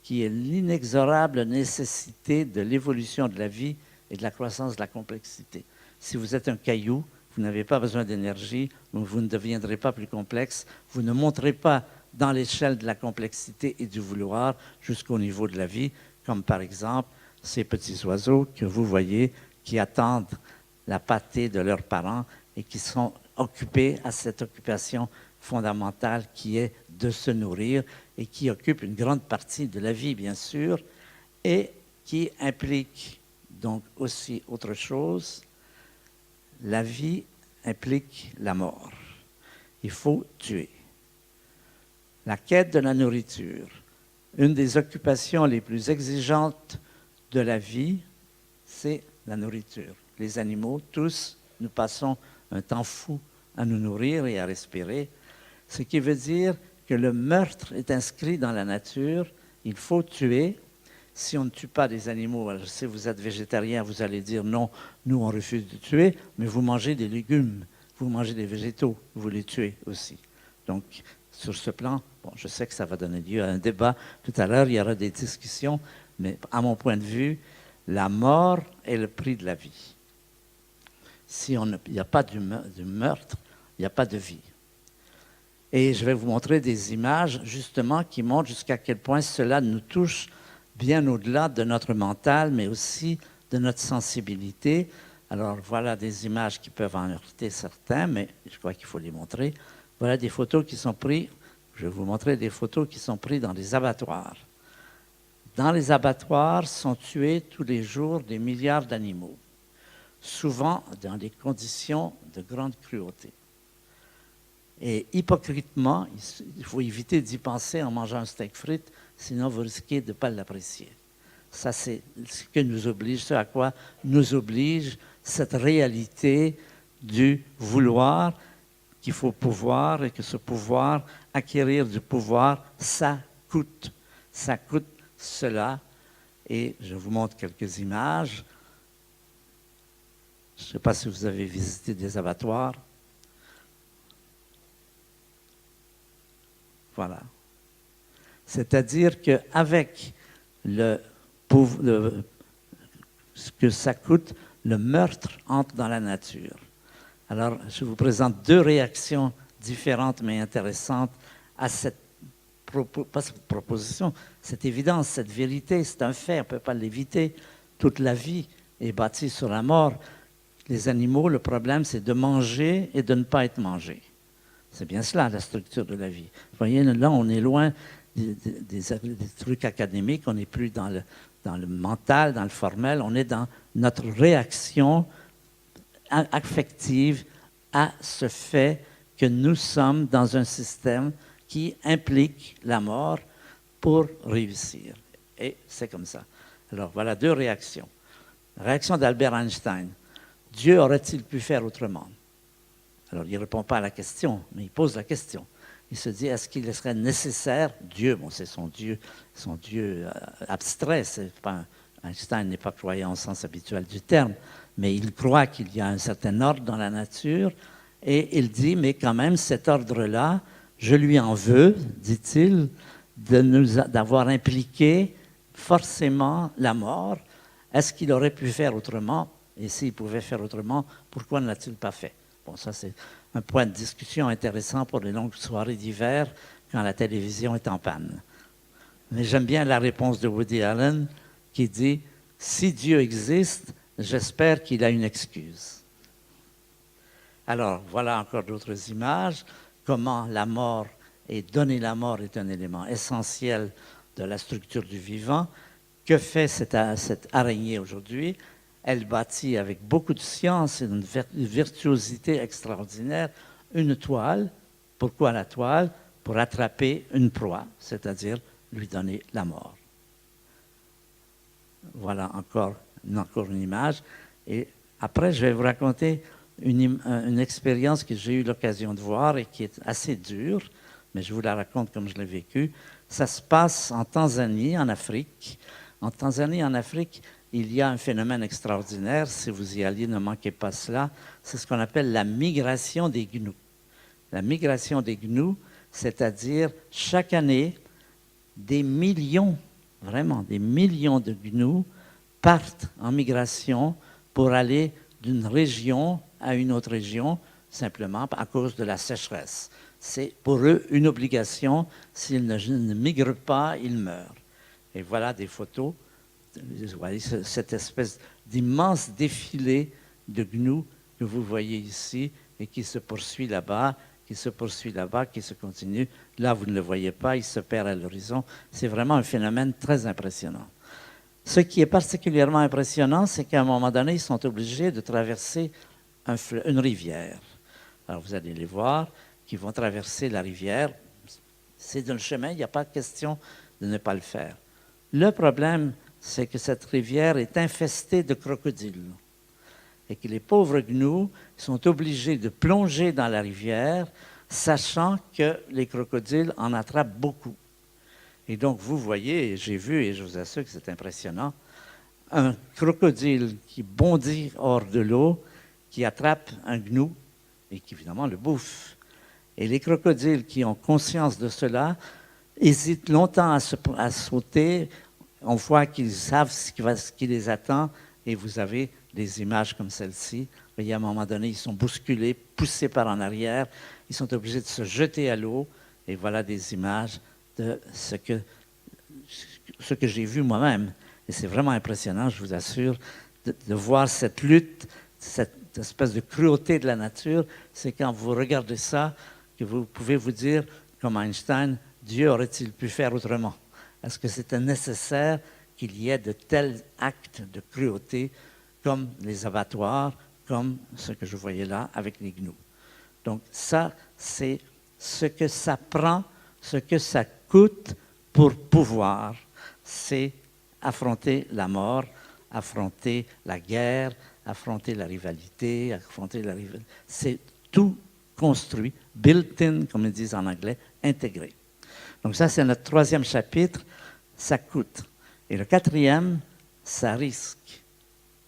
qui est l'inexorable nécessité de l'évolution de la vie et de la croissance de la complexité. Si vous êtes un caillou, vous n'avez pas besoin d'énergie, vous ne deviendrez pas plus complexe, vous ne monterez pas dans l'échelle de la complexité et du vouloir jusqu'au niveau de la vie, comme par exemple ces petits oiseaux que vous voyez qui attendent la pâtée de leurs parents et qui sont occupés à cette occupation fondamentale qui est de se nourrir et qui occupe une grande partie de la vie, bien sûr, et qui implique donc aussi autre chose. La vie implique la mort. Il faut tuer. La quête de la nourriture, une des occupations les plus exigeantes de la vie, c'est la nourriture. Les animaux, tous, nous passons un temps fou à nous nourrir et à respirer, ce qui veut dire que le meurtre est inscrit dans la nature. Il faut tuer. Si on ne tue pas des animaux, alors si vous êtes végétarien, vous allez dire non, nous on refuse de tuer, mais vous mangez des légumes, vous mangez des végétaux, vous les tuez aussi. Donc, sur ce plan, bon, je sais que ça va donner lieu à un débat. Tout à l'heure, il y aura des discussions, mais à mon point de vue, la mort est le prix de la vie. Si il n'y a pas de meurtre, il n'y a pas de vie. Et je vais vous montrer des images, justement, qui montrent jusqu'à quel point cela nous touche bien au-delà de notre mental, mais aussi de notre sensibilité. Alors, voilà des images qui peuvent en heurter certains, mais je crois qu'il faut les montrer. Voilà des photos qui sont prises. Je vais vous montrer des photos qui sont prises dans les abattoirs. Dans les abattoirs sont tués tous les jours des milliards d'animaux, souvent dans des conditions de grande cruauté. Et hypocritement, il faut éviter d'y penser en mangeant un steak frites, sinon vous risquez de ne pas l'apprécier. Ça, c'est ce que nous oblige, ce à quoi nous oblige cette réalité du vouloir, qu'il faut pouvoir et que ce pouvoir, acquérir du pouvoir, ça coûte. Ça coûte cela. Et je vous montre quelques images. Je ne sais pas si vous avez visité des abattoirs. Voilà. C'est-à-dire qu'avec ce que ça coûte, le meurtre entre dans la nature. Alors, je vous présente deux réactions différentes mais intéressantes à cette proposition, cette évidence, cette vérité. C'est un fait, on ne peut pas l'éviter. Toute la vie est bâtie sur la mort. Les animaux, le problème, c'est de manger et de ne pas être mangé. C'est bien cela, la structure de la vie. Vous voyez, là, on est loin des trucs académiques, on n'est plus dans le mental, dans le formel, on est dans notre réaction affective à ce fait que nous sommes dans un système qui implique la mort pour réussir. Et c'est comme ça. Alors, voilà deux réactions. La réaction d'Albert Einstein. Dieu aurait-il pu faire autrement? Alors, il ne répond pas à la question, mais il pose la question. Il se dit, est-ce qu'il serait nécessaire, Dieu, bon, c'est son Dieu abstrait, Einstein n'est pas croyant au sens habituel du terme, mais il croit qu'il y a un certain ordre dans la nature, et il dit, mais quand même, cet ordre-là, je lui en veux, dit-il, d'avoir impliqué forcément la mort. Est-ce qu'il aurait pu faire autrement? Et s'il pouvait faire autrement, pourquoi ne l'a-t-il pas fait? Bon, ça, c'est un point de discussion intéressant pour les longues soirées d'hiver quand la télévision est en panne. Mais j'aime bien la réponse de Woody Allen qui dit « Si Dieu existe, j'espère qu'il a une excuse. » Alors, voilà encore d'autres images. Comment la mort et donner la mort est un élément essentiel de la structure du vivant. Que fait cette araignée aujourd'hui? Elle bâtit avec beaucoup de science et une virtuosité extraordinaire une toile. Pourquoi la toile? Pour attraper une proie, c'est-à-dire lui donner la mort. Voilà encore une image. Et après, je vais vous raconter une expérience que j'ai eu l'occasion de voir et qui est assez dure, mais je vous la raconte comme je l'ai vécue. Ça se passe en Tanzanie, en Afrique. En Tanzanie, en Afrique, il y a un phénomène extraordinaire. Si vous y alliez, ne manquez pas cela. C'est ce qu'on appelle la migration des gnous. La migration des gnous, c'est-à-dire chaque année, des millions vraiment des millions de gnous partent en migration pour aller d'une région à une autre région, simplement à cause de la sécheresse. C'est pour eux une obligation. S'ils ne migrent pas, ils meurent. Et voilà des photos. Vous voyez cette espèce d'immense défilé de gnous que vous voyez ici et qui se poursuit là-bas, qui se poursuit là-bas, qui se continue. Là, vous ne le voyez pas, il se perd à l'horizon. C'est vraiment un phénomène très impressionnant. Ce qui est particulièrement impressionnant, c'est qu'à un moment donné, ils sont obligés de traverser une rivière. Alors, vous allez les voir, qui vont traverser la rivière. C'est un chemin, il n'y a pas de question de ne pas le faire. Le problème, c'est que cette rivière est infestée de crocodiles et que les pauvres gnous sont obligés de plonger dans la rivière, sachant que les crocodiles en attrapent beaucoup. Et donc, vous voyez, j'ai vu, et je vous assure que c'est impressionnant, un crocodile qui bondit hors de l'eau, qui attrape un gnou et qui, évidemment, le bouffe. Et les crocodiles qui ont conscience de cela hésitent longtemps à sauter. On voit qu'ils savent ce qui les attend et vous avez des images comme celle-ci. Vous voyez, à un moment donné, ils sont bousculés, poussés par en arrière. Ils sont obligés de se jeter à l'eau. Et voilà des images de ce que j'ai vu moi-même. Et c'est vraiment impressionnant, je vous assure, de voir cette lutte, cette espèce de cruauté de la nature. C'est quand vous regardez ça que vous pouvez vous dire, comme Einstein, Dieu aurait-il pu faire autrement? Est-ce que c'était nécessaire qu'il y ait de tels actes de cruauté comme les abattoirs, comme ce que je voyais là avec les gnous? Donc ça, c'est ce que ça prend, ce que ça coûte pour pouvoir, c'est affronter la mort, affronter la guerre, affronter la rivalité, c'est tout construit, built-in, comme ils disent en anglais, intégré. Donc ça, c'est notre troisième chapitre, ça coûte. Et le quatrième, ça risque.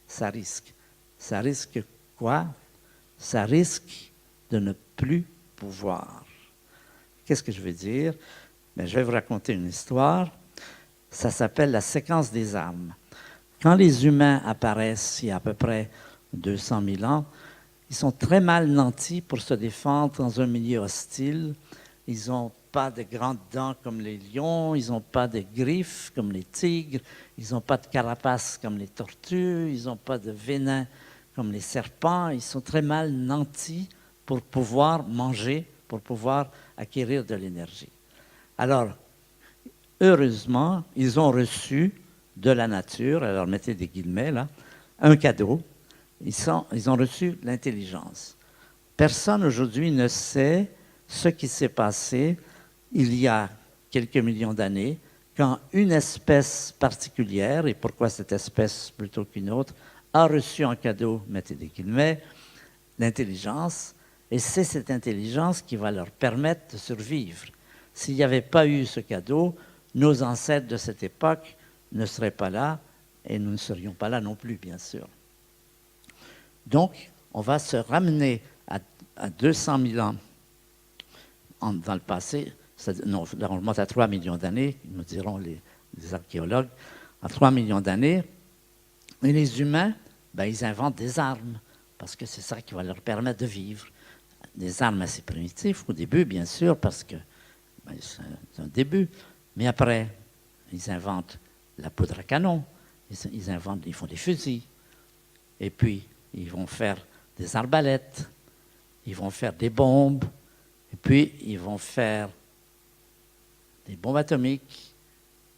Ça risque. Ça risque quoi? Ça risque de ne plus pouvoir. Qu'est-ce que je veux dire? Bien, je vais vous raconter une histoire. Ça s'appelle la séquence des armes. Quand les humains apparaissent il y a à peu près 200 000 ans, ils sont très mal nantis pour se défendre dans un milieu hostile. Ils n'ont pas de grandes dents comme les lions, ils n'ont pas de griffes comme les tigres, ils n'ont pas de carapace comme les tortues, ils n'ont pas de venin comme les serpents. Ils sont très mal nantis pour pouvoir manger, pour pouvoir acquérir de l'énergie. Alors, heureusement, ils ont reçu de la nature, alors mettez des guillemets là, un cadeau. Ils ont reçu l'intelligence. Personne aujourd'hui ne sait ce qui s'est passé il y a quelques millions d'années, quand une espèce particulière, et pourquoi cette espèce plutôt qu'une autre, a reçu en cadeau, mettez des guillemets, l'intelligence, et c'est cette intelligence qui va leur permettre de survivre. S'il n'y avait pas eu ce cadeau, nos ancêtres de cette époque ne seraient pas là, et nous ne serions pas là non plus, bien sûr. Donc, on va se ramener à 200 000 ans dans le passé. Non, on remonte à 3 millions d'années, nous diront les archéologues, à 3 millions d'années. Et les humains, ben, ils inventent des armes, parce que c'est ça qui va leur permettre de vivre. Des armes assez primitives au début, bien sûr, parce que ben, c'est un début. Mais après, ils inventent la poudre à canon, ils font des fusils. Et puis, ils vont faire des arbalètes, ils vont faire des bombes, et puis ils vont faire des bombes atomiques,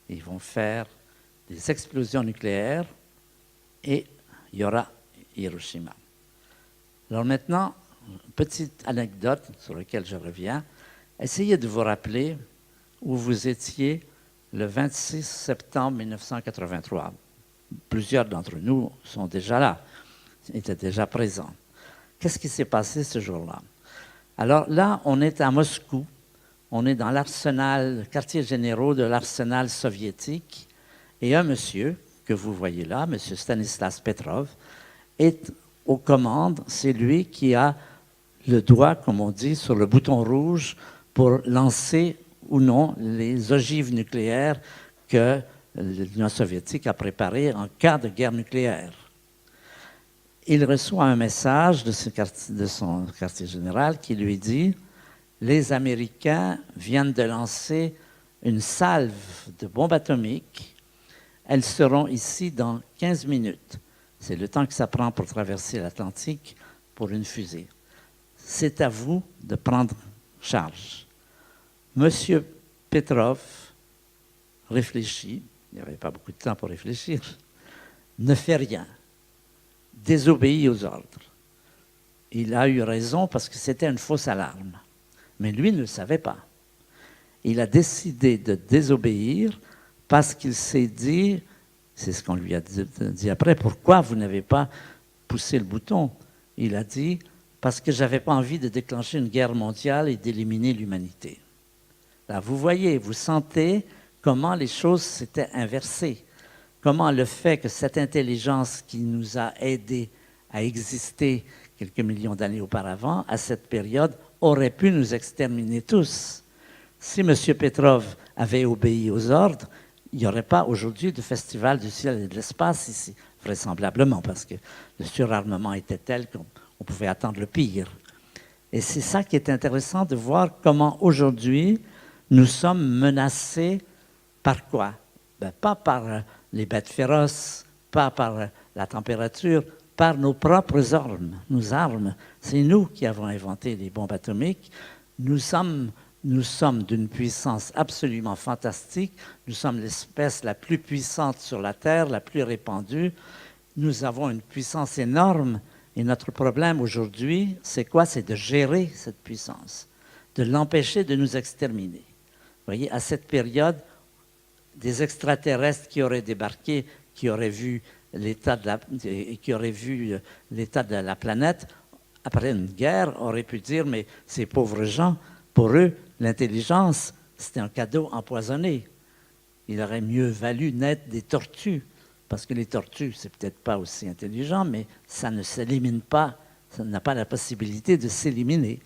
ils vont faire des explosions nucléaires, et il y aura Hiroshima. Alors maintenant, une petite anecdote sur laquelle je reviens. Essayez de vous rappeler où vous étiez le 26 septembre 1983. Plusieurs d'entre nous sont déjà là, étaient déjà présents. Qu'est-ce qui s'est passé ce jour-là? Alors là, on est à Moscou, on est dans l'arsenal, quartier généraux de l'arsenal soviétique, et un monsieur que vous voyez là, M. Stanislas Petrov, est aux commandes. C'est lui qui a le doigt, comme on dit, sur le bouton rouge pour lancer ou non les ogives nucléaires que l'Union soviétique a préparé en cas de guerre nucléaire. Il reçoit un message de son quartier général qui lui dit « Les Américains viennent de lancer une salve de bombes atomiques. Elles seront ici dans 15 minutes. C'est le temps que ça prend pour traverser l'Atlantique pour une fusée. C'est à vous de prendre charge. » Monsieur Petrov réfléchit, il n'y avait pas beaucoup de temps pour réfléchir, ne fait rien, désobéit aux ordres. Il a eu raison parce que c'était une fausse alarme. Mais lui ne le savait pas. Il a décidé de désobéir parce qu'il s'est dit, c'est ce qu'on lui a dit après, pourquoi vous n'avez pas poussé le bouton? Il a dit, parce que je n'avais pas envie de déclencher une guerre mondiale et d'éliminer l'humanité. Là, vous voyez, vous sentez comment les choses s'étaient inversées, comment le fait que cette intelligence qui nous a aidés à exister quelques millions d'années auparavant, à cette période, aurait pu nous exterminer tous. Si M. Petrov avait obéi aux ordres, il n'y aurait pas aujourd'hui de festival du ciel et de l'espace ici, vraisemblablement, parce que le surarmement était tel qu'on pouvait attendre le pire. Et c'est ça qui est intéressant de voir comment aujourd'hui nous sommes menacés par quoi? Ben, pas par les bêtes féroces, pas par la température, par nos propres armes. Nos armes, c'est nous qui avons inventé les bombes atomiques. Nous sommes d'une puissance absolument fantastique. Nous sommes l'espèce la plus puissante sur la Terre, la plus répandue. Nous avons une puissance énorme. Et notre problème aujourd'hui, c'est quoi? C'est de gérer cette puissance, de l'empêcher de nous exterminer. Vous voyez, à cette période, des extraterrestres qui auraient débarqué, qui auraient vu l'état de la planète, après une guerre, auraient pu dire, mais ces pauvres gens, pour eux, l'intelligence, c'était un cadeau empoisonné. Il aurait mieux valu naître des tortues, parce que les tortues, c'est peut-être pas aussi intelligent, mais ça ne s'élimine pas, ça n'a pas la possibilité de s'éliminer.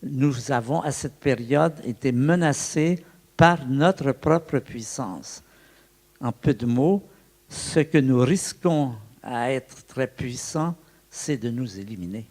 Nous avons, à cette période, été menacés par notre propre puissance. En peu de mots, ce que nous risquons à être très puissants, c'est de nous éliminer.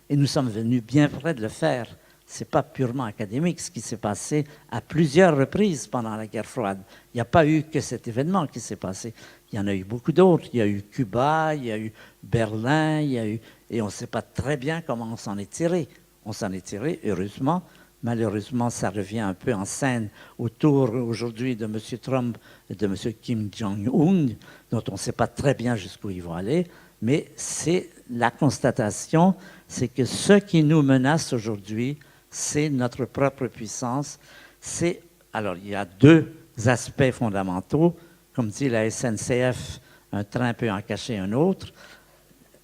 Et nous sommes venus bien près de le faire. Ce n'est pas purement académique ce qui s'est passé à plusieurs reprises pendant la guerre froide. Il n'y a pas eu que cet événement qui s'est passé. Il y en a eu beaucoup d'autres. Il y a eu Cuba, il y a eu Berlin, et on ne sait pas très bien comment on s'en est tiré. On s'en est tiré, heureusement. Malheureusement, ça revient un peu en scène autour aujourd'hui de M. Trump et de M. Kim Jong-un, dont on ne sait pas très bien jusqu'où ils vont aller. Mais c'est la constatation, c'est que ce qui nous menace aujourd'hui, c'est notre propre puissance. Alors, il y a deux aspects fondamentaux. Comme dit la SNCF, un train peut en cacher un autre.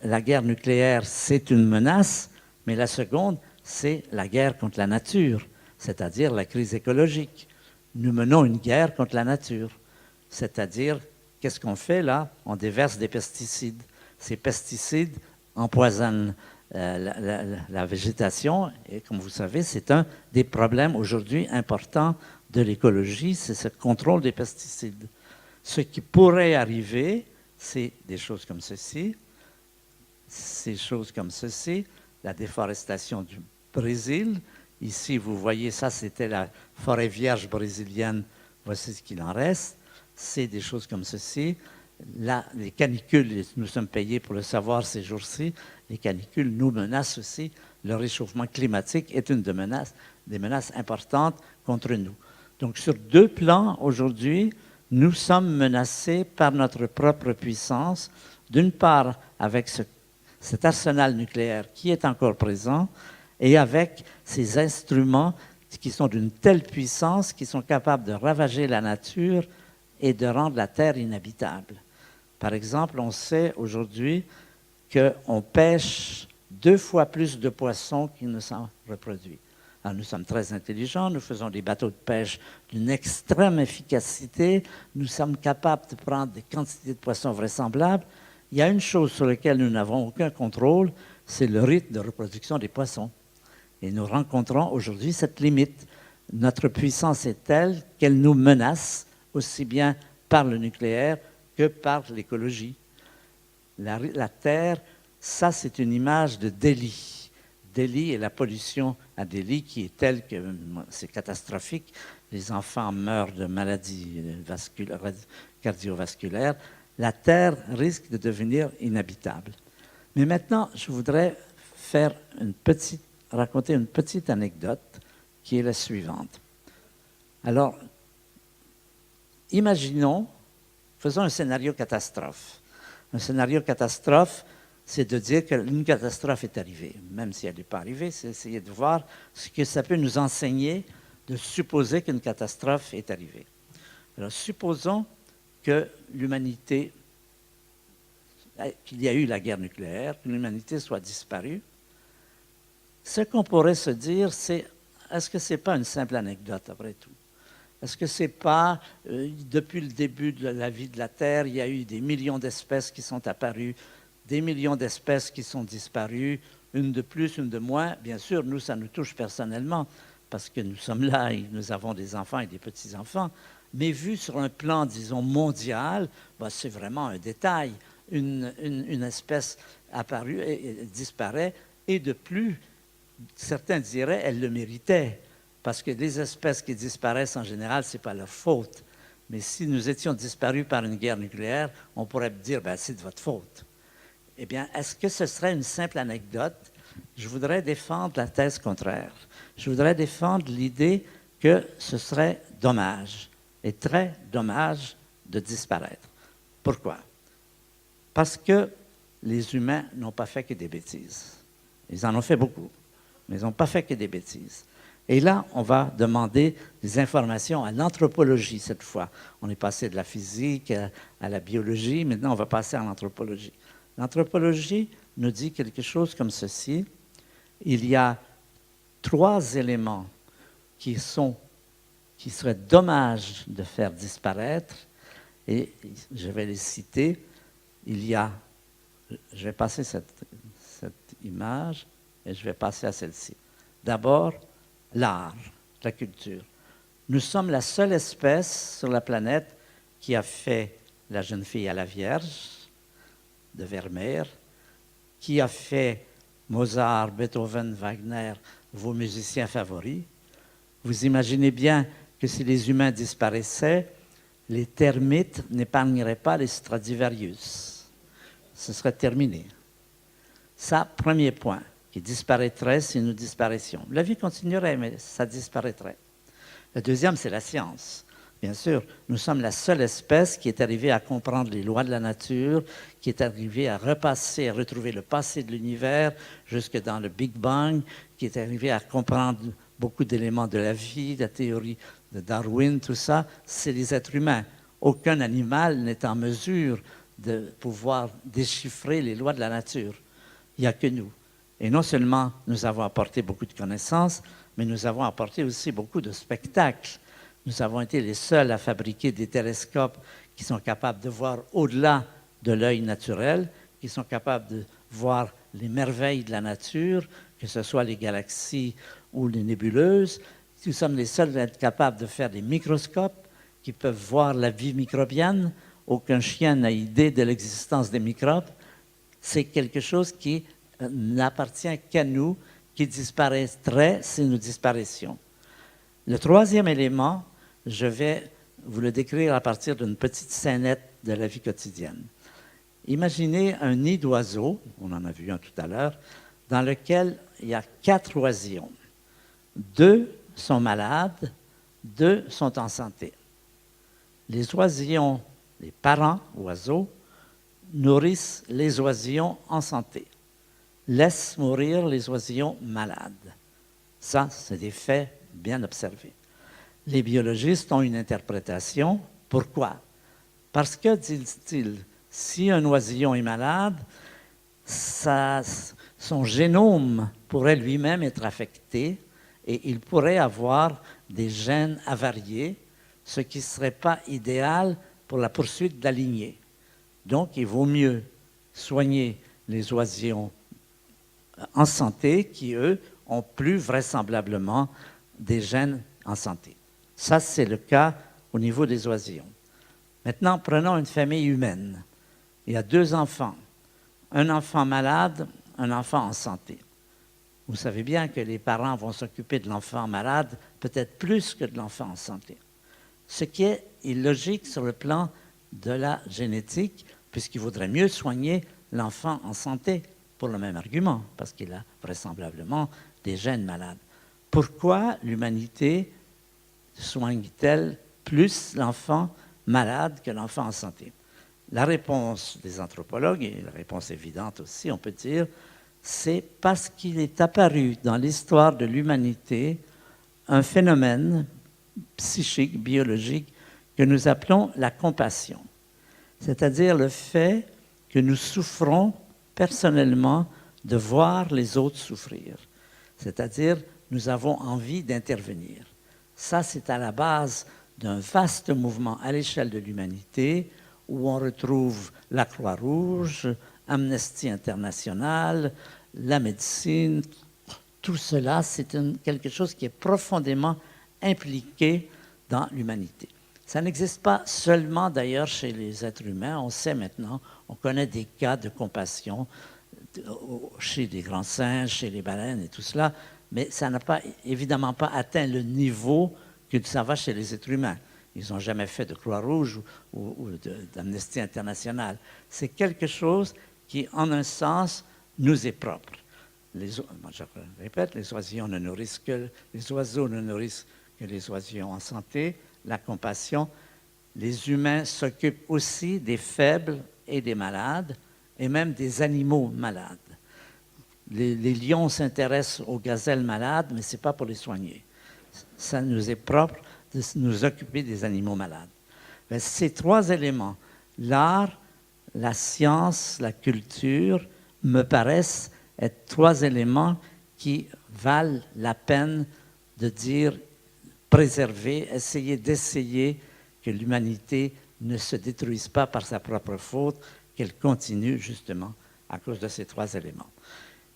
La guerre nucléaire, c'est une menace, mais la seconde, c'est la guerre contre la nature, c'est-à-dire la crise écologique. Nous menons une guerre contre la nature, c'est-à-dire, qu'est-ce qu'on fait là? On déverse des pesticides. Ces pesticides empoisonnent la végétation et, comme vous savez, c'est un des problèmes aujourd'hui importants de l'écologie, c'est ce contrôle des pesticides. Ce qui pourrait arriver, c'est des choses comme ceci, la déforestation du Brésil. Ici, vous voyez, ça, c'était la forêt vierge brésilienne. Voici ce qu'il en reste. C'est des choses comme ceci. Là, les canicules, nous sommes payés pour le savoir ces jours-ci, les canicules nous menacent aussi. Le réchauffement climatique est une des menaces importantes contre nous. Donc, sur deux plans, aujourd'hui, nous sommes menacés par notre propre puissance. D'une part, avec cet arsenal nucléaire qui est encore présent, et avec ces instruments qui sont d'une telle puissance, qui sont capables de ravager la nature et de rendre la Terre inhabitable. Par exemple, on sait aujourd'hui qu'on pêche 2 fois plus de poissons qu'il ne s'en reproduit. Alors, nous sommes très intelligents, nous faisons des bateaux de pêche d'une extrême efficacité, nous sommes capables de prendre des quantités de poissons vraisemblables. Il y a une chose sur laquelle nous n'avons aucun contrôle, c'est le rythme de reproduction des poissons. Et nous rencontrons aujourd'hui cette limite. Notre puissance est telle qu'elle nous menace aussi bien par le nucléaire que par l'écologie. La Terre, ça c'est une image de Delhi. Delhi et la pollution à Delhi qui est telle que c'est catastrophique. Les enfants meurent de maladies cardiovasculaires. La Terre risque de devenir inhabitable. Mais maintenant, je voudrais raconter une petite anecdote qui est la suivante. Alors, imaginons, faisons un scénario catastrophe. Un scénario catastrophe, c'est de dire qu'une catastrophe est arrivée. Même si elle n'est pas arrivée, c'est essayer de voir ce que ça peut nous enseigner de supposer qu'une catastrophe est arrivée. Alors, supposons que l'humanité, qu'il y a eu la guerre nucléaire, que l'humanité soit disparue. Ce qu'on pourrait se dire, c'est, est-ce que ce n'est pas une simple anecdote après tout? Est-ce que ce n'est pas, depuis le début de la vie de la Terre, il y a eu des millions d'espèces qui sont apparues, des millions d'espèces qui sont disparues, une de plus, une de moins. Bien sûr, nous, ça nous touche personnellement, parce que nous sommes là et nous avons des enfants et des petits-enfants. Mais vu sur un plan, disons, mondial, ben, c'est vraiment un détail. Une espèce apparue et disparaît, et de plus, certains diraient, elle le méritait, parce que les espèces qui disparaissent en général, ce n'est pas leur faute. Mais si nous étions disparus par une guerre nucléaire, on pourrait dire, ben, c'est de votre faute. Eh bien, est-ce que ce serait une simple anecdote? Je voudrais défendre la thèse contraire. Je voudrais défendre l'idée que ce serait dommage, et très dommage, de disparaître. Pourquoi? Parce que les humains n'ont pas fait que des bêtises. Ils en ont fait beaucoup, mais ils n'ont pas fait que des bêtises. Et là, on va demander des informations à l'anthropologie cette fois. On est passé de la physique à la biologie, maintenant on va passer à l'anthropologie. L'anthropologie nous dit quelque chose comme ceci. Il y a 3 éléments qui seraient dommages de faire disparaître, et je vais les citer. Je vais passer cette image et je vais passer à celle-ci. D'abord, l'art, la culture. Nous sommes la seule espèce sur la planète qui a fait La jeune fille à la Vierge de Vermeer, qui a fait Mozart, Beethoven, Wagner, vos musiciens favoris. Vous imaginez bien que si les humains disparaissaient, les termites n'épargneraient pas les Stradivarius. Ce serait terminé. Ça, premier point, qui disparaîtrait si nous disparaissions. La vie continuerait, mais ça disparaîtrait. Le deuxième, c'est la science. Bien sûr, nous sommes la seule espèce qui est arrivée à comprendre les lois de la nature, qui est arrivée à repasser, à retrouver le passé de l'univers jusque dans le Big Bang, qui est arrivée à comprendre beaucoup d'éléments de la vie, la théorie de Darwin, tout ça, c'est les êtres humains. Aucun animal n'est en mesure de pouvoir déchiffrer les lois de la nature. Il n'y a que nous. Et non seulement nous avons apporté beaucoup de connaissances, mais nous avons apporté aussi beaucoup de spectacles. Nous avons été les seuls à fabriquer des télescopes qui sont capables de voir au-delà de l'œil naturel, qui sont capables de voir les merveilles de la nature, que ce soit les galaxies ou les nébuleuses. Nous sommes les seuls à être capables de faire des microscopes qui peuvent voir la vie microbienne. Aucun chien n'a idée de l'existence des microbes. C'est quelque chose qui n'appartient qu'à nous, qui disparaîtrait si nous disparaissions. Le troisième élément, je vais vous le décrire à partir d'une petite scénette de la vie quotidienne. Imaginez un nid d'oiseaux, on en a vu un tout à l'heure, dans lequel il y a 4 oisillons. 2 sont malades, 2 sont en santé. Les oisillons, les parents oiseaux, nourrissent les oisillons en santé, laissent mourir les oisillons malades. Ça, c'est des faits bien observés. Les biologistes ont une interprétation. Pourquoi? Parce que, disent-ils, si un oisillon est malade, son génome pourrait lui-même être affecté et il pourrait avoir des gènes avariés, ce qui ne serait pas idéal pour la poursuite de la lignée. Donc, il vaut mieux soigner les oisillons en santé qui, eux, ont plus vraisemblablement des gènes en santé. Ça, c'est le cas au niveau des oisillons. Maintenant, prenons une famille humaine. Il y a 2 enfants, un enfant malade, un enfant en santé. Vous savez bien que les parents vont s'occuper de l'enfant malade peut-être plus que de l'enfant en santé. Ce qui est illogique sur le plan de la génétique, puisqu'il vaudrait mieux soigner l'enfant en santé pour le même argument, parce qu'il a vraisemblablement des gènes malades. Pourquoi l'humanité soigne-t-elle plus l'enfant malade que l'enfant en santé? La réponse des anthropologues, et la réponse évidente aussi, on peut dire, c'est parce qu'il est apparu dans l'histoire de l'humanité un phénomène psychique, biologique, que nous appelons la compassion. C'est-à-dire le fait que nous souffrons personnellement de voir les autres souffrir. C'est-à-dire, nous avons envie d'intervenir. Ça, c'est à la base d'un vaste mouvement à l'échelle de l'humanité où on retrouve la Croix-Rouge, Amnesty International, la médecine. Tout cela, c'est quelque chose qui est profondément impliqué dans l'humanité. Ça n'existe pas seulement d'ailleurs chez les êtres humains. On sait maintenant, on connaît des cas de compassion chez les grands singes, chez les baleines et tout cela, mais ça n'a pas, évidemment pas atteint le niveau que ça va chez les êtres humains. Ils n'ont jamais fait de Croix-Rouge ou d'Amnesty International. C'est quelque chose qui, en un sens, nous est propre. Je répète, les oisillons ne nourrissent que les oiseaux ne nourrissent que les oisillons en santé, la compassion. Les humains s'occupent aussi des faibles et des malades, et même des animaux malades. Les lions s'intéressent aux gazelles malades, mais ce n'est pas pour les soigner. Ça nous est propre de nous occuper des animaux malades. Mais ces 3 éléments, l'art, la science, la culture, me paraissent être 3 éléments qui valent la peine de dire préserver, d'essayer que l'humanité ne se détruise pas par sa propre faute, qu'elle continue justement à cause de ces 3 éléments.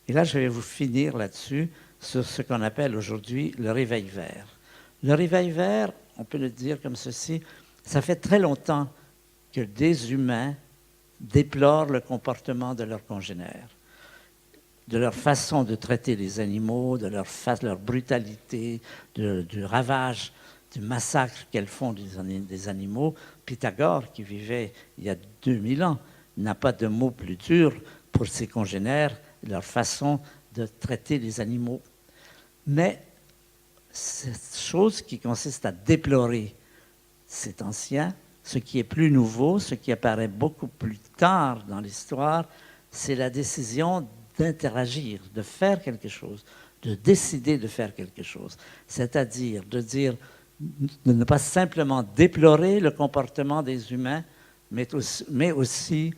Et là, je vais vous finir là-dessus sur ce qu'on appelle aujourd'hui le réveil vert. Le réveil vert, on peut le dire comme ceci, ça fait très longtemps que des humains déplorent le comportement de leurs congénères, de leur façon de traiter les animaux, de leur brutalité, du ravage, du massacre qu'elles font des animaux. Pythagore, qui vivait il y a 2000 ans, n'a pas de mot plus dur pour ses congénères, leur façon de traiter les animaux. Mais cette chose qui consiste à déplorer, c'est ancien. Ce qui est plus nouveau, ce qui apparaît beaucoup plus tard dans l'histoire, c'est la décision d'interagir, de faire quelque chose, de décider de faire quelque chose. C'est-à-dire de ne pas simplement déplorer le comportement des humains, mais aussi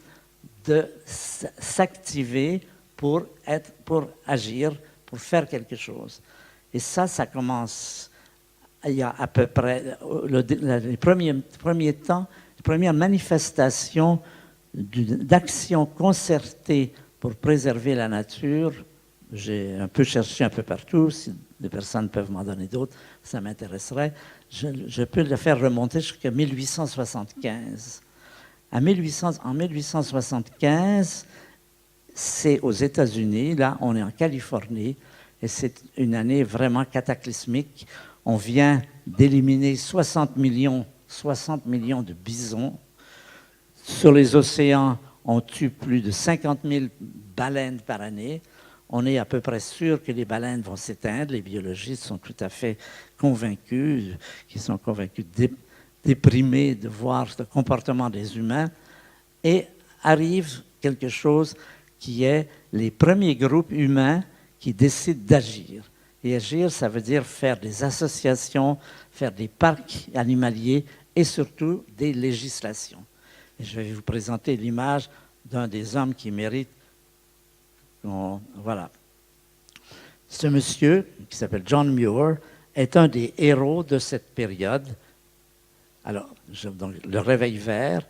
de s'activer pour agir, pour faire quelque chose. Et ça commence il y a à peu près les premiers temps, les premières manifestations d'action concertée pour préserver la nature. J'ai un peu cherché un peu partout. Si des personnes peuvent m'en donner d'autres, ça m'intéresserait. Je peux le faire remonter jusqu'à 1875. En 1875, c'est aux États-Unis. Là, on est en Californie. Et c'est une année vraiment cataclysmique. On vient d'éliminer 60 millions de bisons. Sur les océans, on tue plus de 50 000 baleines par année. On est à peu près sûr que les baleines vont s'éteindre. Les biologistes sont tout à fait convaincus, déprimés de voir ce comportement des humains. Et arrive quelque chose qui est les premiers groupes humains qui décident d'agir. Et agir, ça veut dire faire des associations, faire des parcs animaliers et surtout des législations. Et je vais vous présenter l'image d'un des hommes qui mérite. Voilà. Ce monsieur, qui s'appelle John Muir, est un des héros de cette période. Alors, donc, le réveil vert,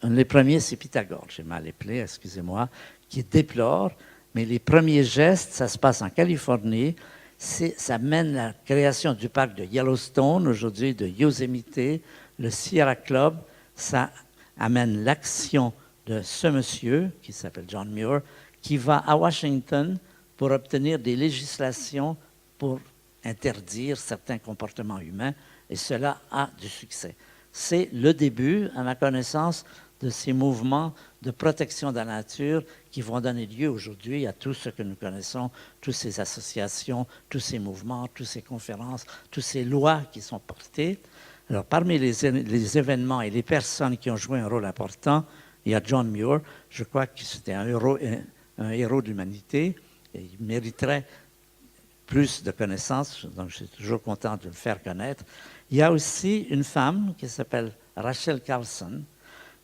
un des premiers, c'est Pythagore, j'ai mal appelé, excusez-moi, qui déplore, mais les premiers gestes, ça se passe en Californie. ça mène à la création du parc de Yellowstone, aujourd'hui de Yosemite, le Sierra Club. Ça amène l'action de ce monsieur, qui s'appelle John Muir, qui va à Washington pour obtenir des législations pour interdire certains comportements humains, et cela a du succès. C'est le début, à ma connaissance, de ces mouvements de protection de la nature qui vont donner lieu aujourd'hui à tout ce que nous connaissons, toutes ces associations, tous ces mouvements, toutes ces conférences, toutes ces lois qui sont portées. Alors, parmi les événements et les personnes qui ont joué un rôle important, il y a John Muir. Je crois que c'était un héros de l'humanité et il mériterait plus de connaissances, donc je suis toujours content de le faire connaître. Il y a aussi une femme qui s'appelle Rachel Carson.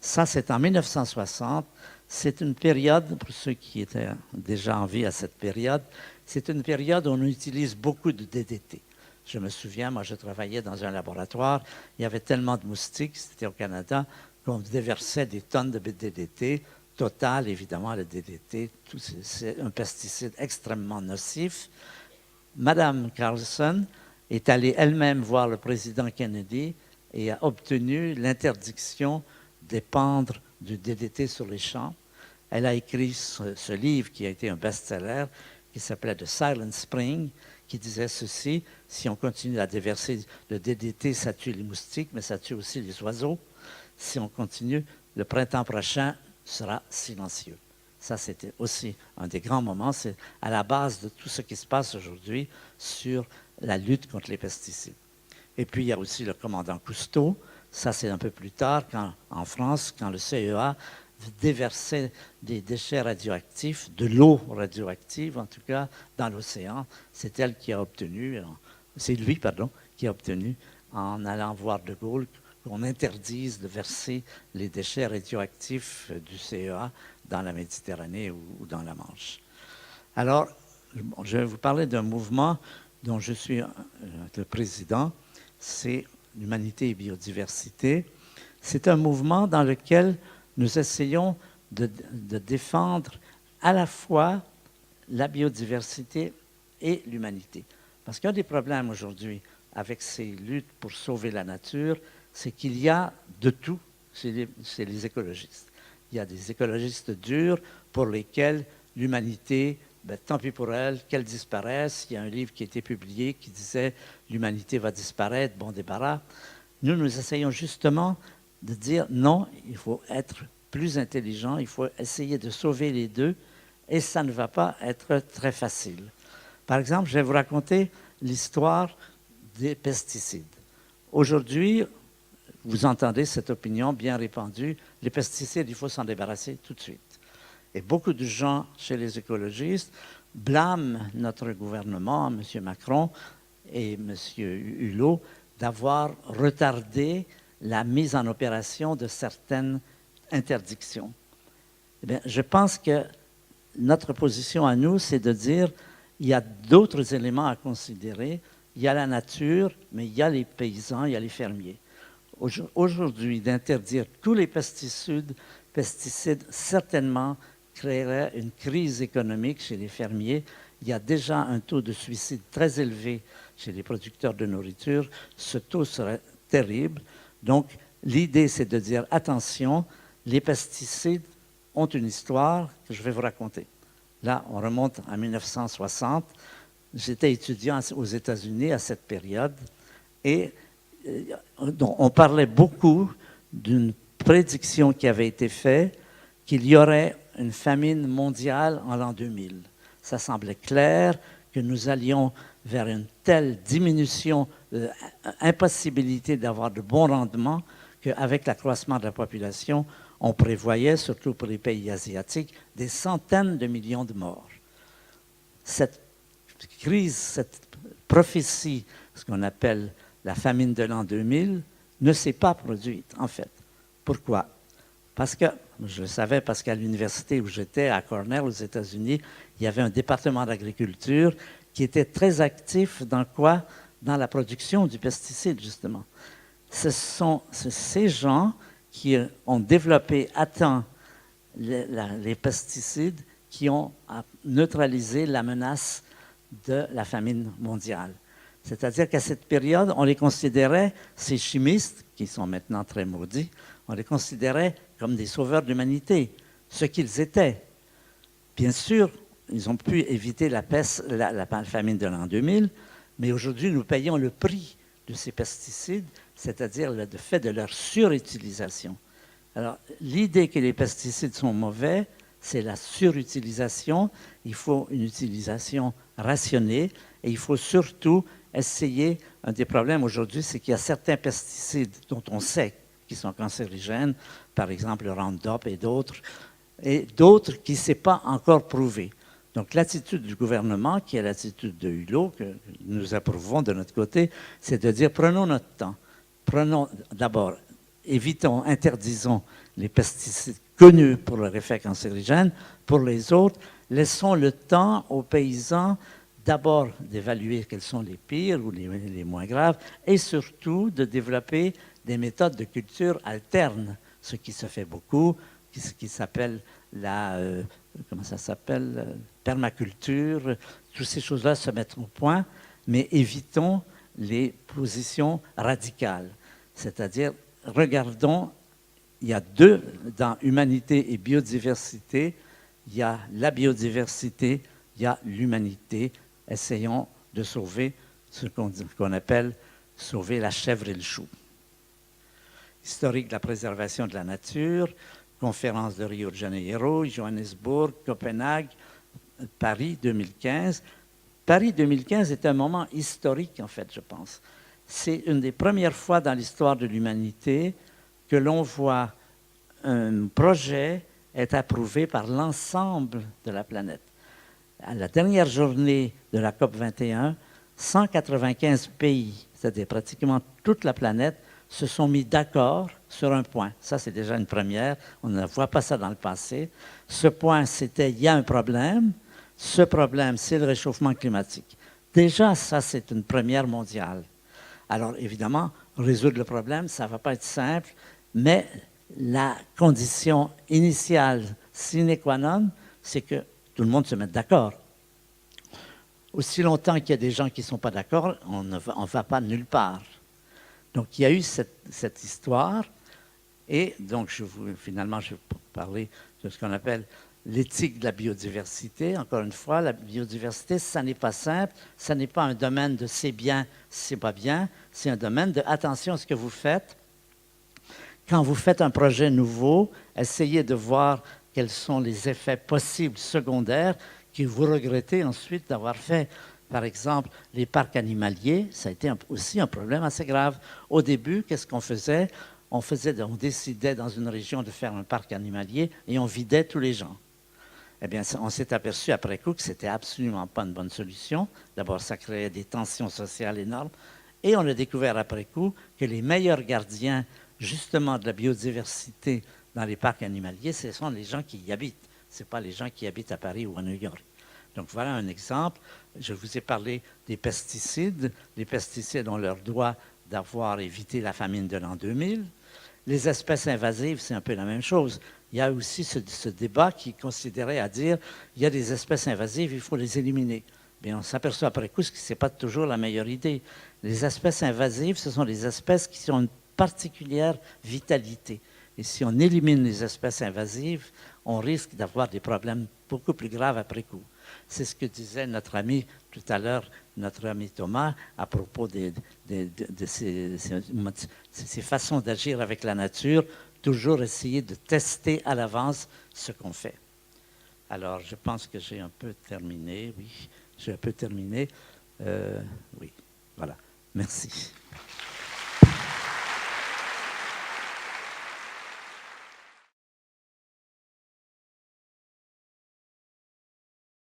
Ça, c'est en 1960. C'est une période, pour ceux qui étaient déjà en vie à cette période, c'est une période où on utilise beaucoup de DDT. Je me souviens, moi, je travaillais dans un laboratoire. Il y avait tellement de moustiques, c'était au Canada, qu'on déversait des tonnes de DDT. Total, évidemment, le DDT, c'est un pesticide extrêmement nocif. Madame Carlson est allée elle-même voir le président Kennedy et a obtenu l'interdiction d'épandre du DDT sur les champs. Elle a écrit ce livre qui a été un best-seller, qui s'appelait The Silent Spring, qui disait ceci: si on continue à déverser le DDT, ça tue les moustiques, mais ça tue aussi les oiseaux. Si on continue, le printemps prochain sera silencieux. Ça, c'était aussi un des grands moments. C'est à la base de tout ce qui se passe aujourd'hui sur la lutte contre les pesticides. Et puis, il y a aussi le commandant Cousteau. Ça, c'est un peu plus tard, en France, quand le CEA déversait des déchets radioactifs, de l'eau radioactive, en tout cas, dans l'océan. C'est elle qui a obtenu, c'est lui, pardon, qui a obtenu, en allant voir De Gaulle, qu'on interdise de verser les déchets radioactifs du CEA dans la Méditerranée ou dans la Manche. Alors, je vais vous parler d'un mouvement dont je suis le président, c'est l'Humanité et Biodiversité. C'est un mouvement dans lequel nous essayons de défendre à la fois la biodiversité et l'humanité. Parce qu'un des problèmes aujourd'hui avec ces luttes pour sauver la nature, c'est qu'il y a de tout chez les écologistes. Il y a des écologistes durs pour lesquels l'humanité, tant pis pour elle, qu'elle disparaisse. Il y a un livre qui a été publié qui disait « L'humanité va disparaître, bon débarras ». Nous essayons justement de dire non, il faut être plus intelligent, il faut essayer de sauver les deux, et ça ne va pas être très facile. Par exemple, je vais vous raconter l'histoire des pesticides. Aujourd'hui, vous entendez cette opinion bien répandue, les pesticides, il faut s'en débarrasser tout de suite. Et beaucoup de gens chez les écologistes blâment notre gouvernement, M. Macron et M. Hulot, d'avoir retardé la mise en opération de certaines interdictions. Eh bien, je pense que notre position à nous, c'est de dire il y a d'autres éléments à considérer. Il y a la nature, mais il y a les paysans, il y a les fermiers. Aujourd'hui, d'interdire tous les pesticides, certainement créerait une crise économique chez les fermiers. Il y a déjà un taux de suicide très élevé chez les producteurs de nourriture. Ce taux serait terrible. Donc, l'idée, c'est de dire, attention, les pesticides ont une histoire que je vais vous raconter. Là, on remonte en 1960. J'étais étudiant aux États-Unis à cette période et on parlait beaucoup d'une prédiction qui avait été faite qu'il y aurait une famine mondiale en l'an 2000. Ça semblait clair que nous allions vers une telle diminution, impossibilité d'avoir de bons rendements, qu'avec l'accroissement de la population, on prévoyait, surtout pour les pays asiatiques, des centaines de millions de morts. Cette crise, cette prophétie, ce qu'on appelle la famine de l'an 2000, ne s'est pas produite, en fait. Pourquoi? Parce que, je le savais, parce qu'à l'université où j'étais, à Cornell, aux États-Unis, il y avait un département d'agriculture qui était très actif dans quoi? Dans la production du pesticide, justement. Ce sont ces gens qui ont développé à temps les pesticides qui ont neutralisé la menace de la famine mondiale. C'est-à-dire qu'à cette période, on les considérait, ces chimistes, qui sont maintenant très maudits, on les considérait comme des sauveurs de l'humanité, ce qu'ils étaient. Bien sûr, ils ont pu éviter la peste, la famine de l'an 2000, mais aujourd'hui, nous payons le prix de ces pesticides, c'est-à-dire le fait de leur surutilisation. Alors, l'idée que les pesticides sont mauvais, c'est la surutilisation. Il faut une utilisation rationnée et il faut surtout essayer. Un des problèmes aujourd'hui, c'est qu'il y a certains pesticides dont on sait qu'ils sont cancérigènes, par exemple le Roundup et d'autres qui ne s'est pas encore prouvé. Donc l'attitude du gouvernement, qui est l'attitude de Hulot, que nous approuvons de notre côté, c'est de dire prenons notre temps. Prenons d'abord, évitons, interdisons les pesticides connus pour leur effet cancérigène. Pour les autres, laissons le temps aux paysans d'abord d'évaluer quels sont les pires ou les moins graves et surtout de développer des méthodes de culture alternes, ce qui se fait beaucoup, ce qui s'appelle la permaculture. Toutes ces choses-là se mettent au point, mais évitons les positions radicales. C'est-à-dire, regardons, il y a deux, dans humanité et biodiversité, il y a la biodiversité, il y a l'humanité. Essayons de sauver ce qu'on appelle sauver la chèvre et le chou. Historique de la préservation de la nature, conférence de Rio de Janeiro, Johannesburg, Copenhague, Paris 2015. Paris 2015 est un moment historique, en fait, je pense. C'est une des premières fois dans l'histoire de l'humanité que l'on voit un projet être approuvé par l'ensemble de la planète. À la dernière journée de la COP 21, 195 pays, c'est-à-dire pratiquement toute la planète, se sont mis d'accord sur un point. Ça, c'est déjà une première. On ne voit pas ça dans le passé. Ce point, c'était il y a un problème. Ce problème, c'est le réchauffement climatique. Déjà, ça, c'est une première mondiale. Alors, évidemment, résoudre le problème, ça ne va pas être simple, mais la condition initiale sine qua non, c'est que tout le monde se mette d'accord. Aussi longtemps qu'il y a des gens qui ne sont pas d'accord, on ne va pas nulle part. Donc, il y a eu cette histoire, et donc, finalement, je vais parler de ce qu'on appelle l'éthique de la biodiversité. Encore une fois, la biodiversité, ça n'est pas simple, ça n'est pas un domaine de c'est bien, c'est pas bien, c'est un domaine de attention à ce que vous faites. Quand vous faites un projet nouveau, essayez de voir quels sont les effets possibles secondaires que vous regrettez ensuite d'avoir fait. Par exemple, les parcs animaliers, ça a été aussi un problème assez grave. Au début, qu'est-ce qu'on faisait? On décidait dans une région de faire un parc animalier et on vidait tous les gens. Eh bien, on s'est aperçu après coup que ce n'était absolument pas une bonne solution. D'abord, ça créait des tensions sociales énormes. Et on a découvert après coup que les meilleurs gardiens, justement, de la biodiversité dans les parcs animaliers, ce sont les gens qui y habitent. Ce n'est pas les gens qui habitent à Paris ou à New York. Donc, voilà un exemple. Je vous ai parlé des pesticides. Les pesticides ont leur droit d'avoir évité la famine de l'an 2000. Les espèces invasives, c'est un peu la même chose. Il y a aussi ce débat qui considérait à dire il y a des espèces invasives, il faut les éliminer. Bien, on s'aperçoit après coup que ce n'est pas toujours la meilleure idée. Les espèces invasives, ce sont des espèces qui ont une particulière vitalité. Et si on élimine les espèces invasives, on risque d'avoir des problèmes beaucoup plus graves après coup. C'est ce que disait notre ami tout à l'heure, notre ami Thomas, à propos de ces façons d'agir avec la nature, toujours essayer de tester à l'avance ce qu'on fait. Alors, je pense que j'ai un peu terminé, oui, j'ai un peu terminé. Oui, voilà, merci.